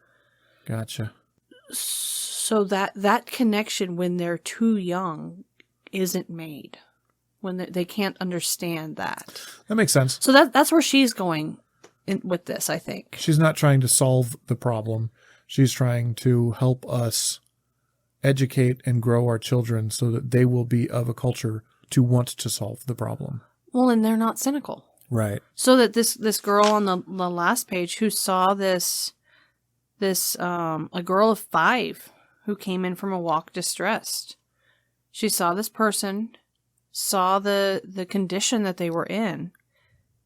Gotcha. So that connection when they're too young isn't made. When they can't understand that. That makes sense. So that's where she's going with this, I think. She's not trying to solve the problem. She's trying to help us educate and grow our children so that they will be of a culture to want to solve the problem. Well, and they're not cynical. Right. So that this girl on the last page who saw this a girl of 5 who came in from a walk distressed. She saw this person, saw the condition that they were in,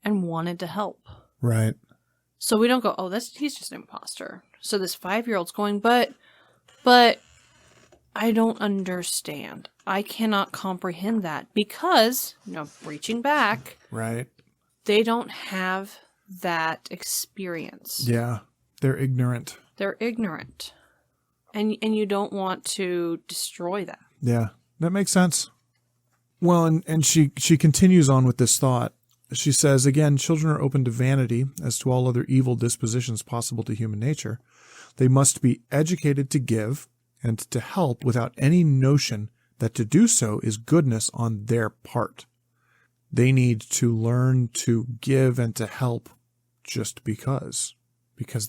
and wanted to help. Right. So we don't go, oh, he's just an imposter. So this 5-year-old's going, but I don't understand. I cannot comprehend that because, reaching back. Right. They don't have that experience. Yeah. They're ignorant. They're ignorant. And you don't want to destroy that. Yeah. That makes sense. Well, and she continues on with this thought. She says, again, children are open to vanity as to all other evil dispositions possible to human nature. They must be educated to give and to help without any notion that to do so is goodness on their part. They need to learn to give and to help just because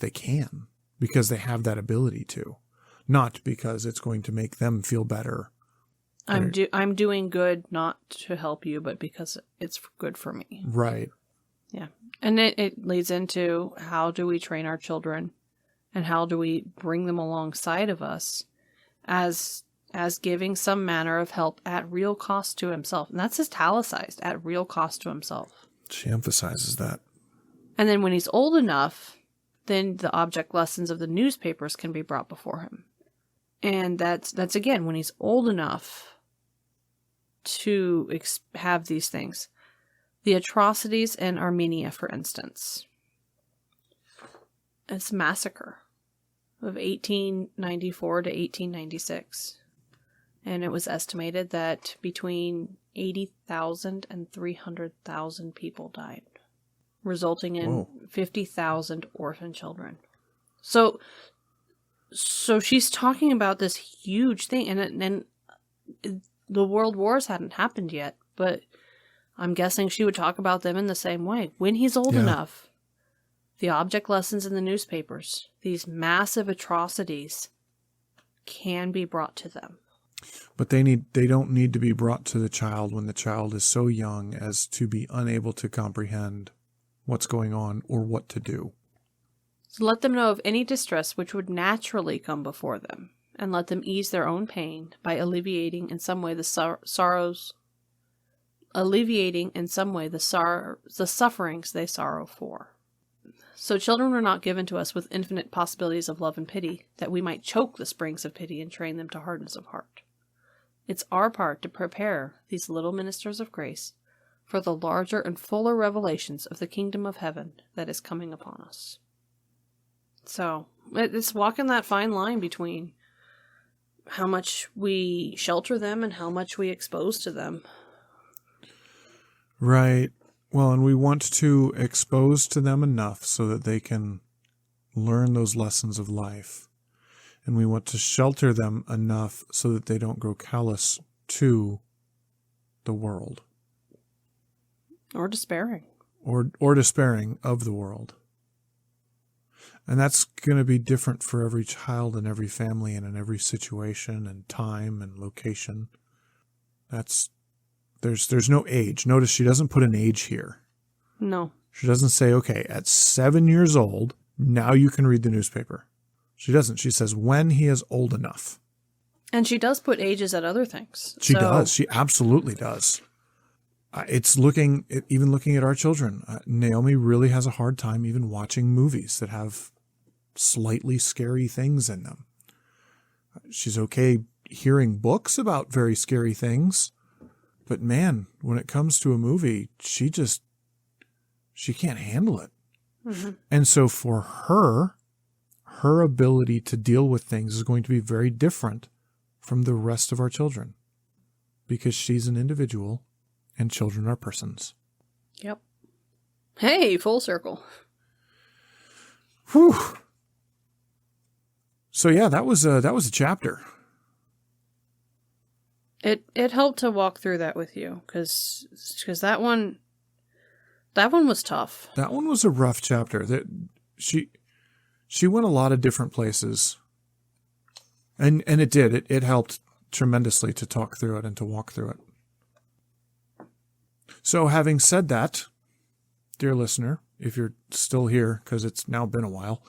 they can, because they have that ability to, not because it's going to make them feel better. I'm doing good not to help you, but because it's good for me. Right. Yeah. And it leads into, how do we train our children, and how do we bring them alongside of us as giving some manner of help at real cost to himself. And that's italicized, at real cost to himself. She emphasizes that. And then when he's old enough, then the object lessons of the newspapers can be brought before him. And that's again, when he's old enough to have these things. The atrocities in Armenia, for instance. It's massacre of 1894 to 1896. And it was estimated that between 80,000 and 300,000 people died, resulting in 50,000 orphan children. So she's talking about this huge thing, and the world wars hadn't happened yet, but I'm guessing she would talk about them in the same way. When he's old enough, the object lessons in the newspapers, these massive atrocities, can be brought to them. But they don't need to be brought to the child when the child is so young as to be unable to comprehend what's going on or what to do. So let them know of any distress which would naturally come before them, and let them ease their own pain by alleviating in some way the sufferings they sorrow for. So children were not given to us with infinite possibilities of love and pity, that we might choke the springs of pity and train them to hardness of heart. It's our part to prepare these little ministers of grace for the larger and fuller revelations of the kingdom of heaven that is coming upon us. So, it's walking that fine line between how much we shelter them and how much we expose to them. Right. Well, and we want to expose to them enough so that they can learn those lessons of life. And we want to shelter them enough so that they don't grow callous to the world. Or despairing. Or despairing of the world. And that's going to be different for every child and every family and in every situation and time and location. There's no age. Notice she doesn't put an age here. No. She doesn't say, okay, at 7 years old, now you can read the newspaper. She doesn't. She says when he is old enough. And she does put ages at other things. She does. She absolutely does. It's looking at our children. Naomi really has a hard time even watching movies that have slightly scary things in them. She's okay hearing books about very scary things. But man, when it comes to a movie, she can't handle it. Mm-hmm. And so for her ability to deal with things is going to be very different from the rest of our children, because she's an individual and children are persons. Yep. Hey, full circle. Whew. So yeah, that was a chapter. It helped to walk through that with you, because that one was tough. That one was a rough chapter. That she went a lot of different places, and it did. It helped tremendously to talk through it and to walk through it. So having said that, dear listener, if you're still here, because it's now been a while,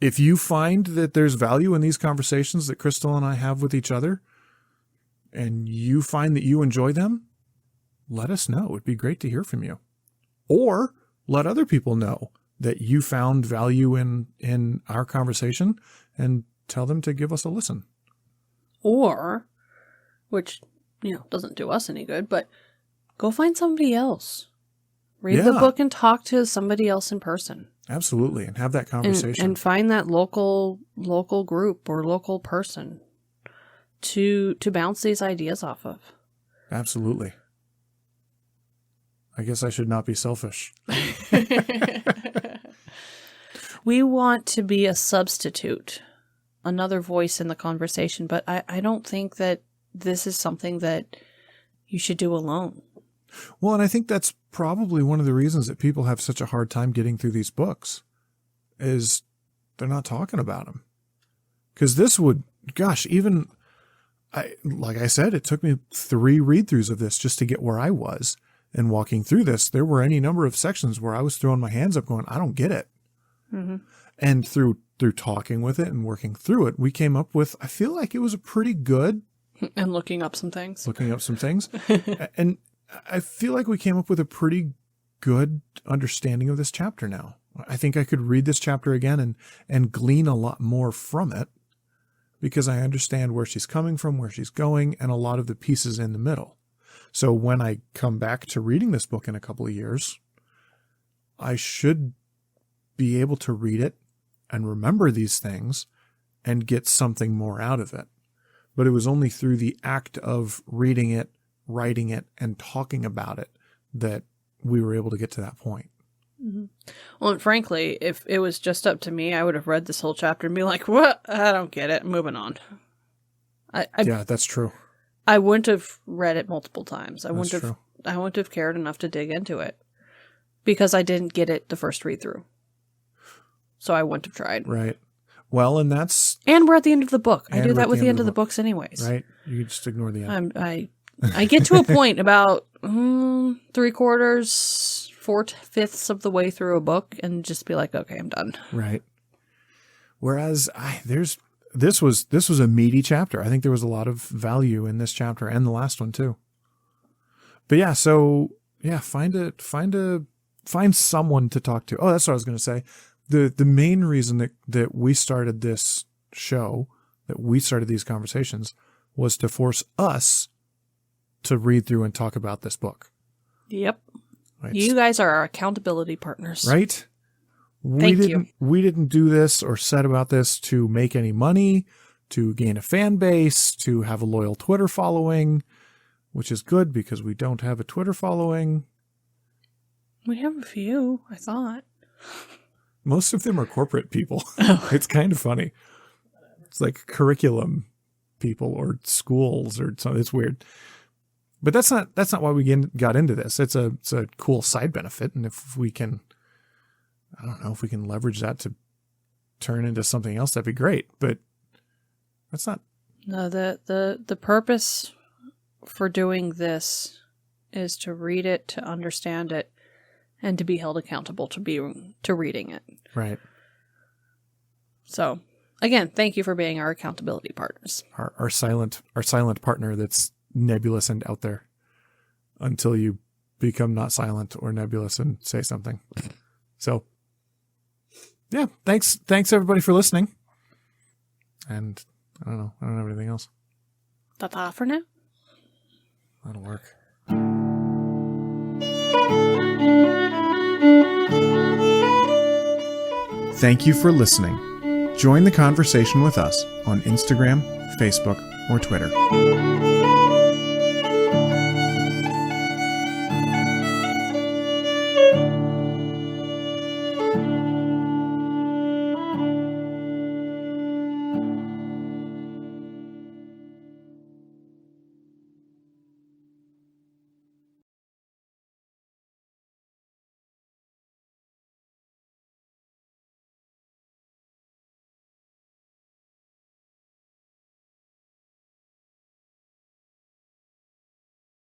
if you find that there's value in these conversations that Crystal and I have with each other, and you find that you enjoy them, let us know. It'd be great to hear from you. Or let other people know that you found value in our conversation, and tell them to give us a listen. Or, which, doesn't do us any good, but go find somebody else. Read the book and talk to somebody else in person. Absolutely, and have that conversation. And find that local group or local person to bounce these ideas off of. Absolutely. I guess I should not be selfish. We want to be a substitute, another voice in the conversation, but I don't think that this is something that you should do alone. Well, and I think that's probably one of the reasons that people have such a hard time getting through these books is they're not talking about them. Because this would, gosh, like I said, it took me 3 read-throughs of this just to get where I was. And walking through this, there were any number of sections where I was throwing my hands up going, I don't get it. Mm-hmm. And through talking with it and working through it, we came up with, I feel like it was a pretty good. And looking up some things. And I feel like we came up with a pretty good understanding of this chapter now. I think I could read this chapter again and glean a lot more from it because I understand where she's coming from, where she's going, and a lot of the pieces in the middle. So when I come back to reading this book in a couple of years, I should be able to read it and remember these things and get something more out of it. But it was only through the act of reading it, writing it, and talking about it that we were able to get to that point. Mm-hmm. Well, and frankly, if it was just up to me, I would have read this whole chapter and be like, what? I don't get it. Moving on. Yeah, that's true. I wouldn't have read it multiple times. I wouldn't have cared enough to dig into it because I didn't get it the first read through. So I wouldn't have tried. Right. Well, and we're at the end of the book. I do that with the end of the books anyways. Right. You just ignore the end. I get to a point about 3/4, 4/5 of the way through a book and just be like, okay, I'm done. Right. Whereas this was a meaty chapter. I think there was a lot of value in this chapter and the last one too. But yeah, so yeah, find someone to talk to. Oh, that's what I was going to say. The main reason that we started this show, that we started these conversations, was to force us to read through and talk about this book. Yep. Right. You guys are our accountability partners. Right? Thank you. We didn't do this or set about this to make any money, to gain a fan base, to have a loyal Twitter following, which is good because we don't have a Twitter following. We have a few, I thought. Most of them are corporate people. It's kind of funny. It's like curriculum people or schools or something. It's weird. But that's not why we got into this. It's a cool side benefit. And if we can, I don't know, if we can leverage that to turn into something else, that'd be great. But that's not. No, the purpose for doing this is to read it, to understand it, and to be held accountable to reading it. Right. So, again, thank you for being our accountability partners. Our silent partner that's nebulous and out there until you become not silent or nebulous and say something. So, yeah, thanks everybody for listening. And I don't have anything else. Ta-ta for now. That'll work. Thank you for listening. Join the conversation with us on Instagram, Facebook, or Twitter.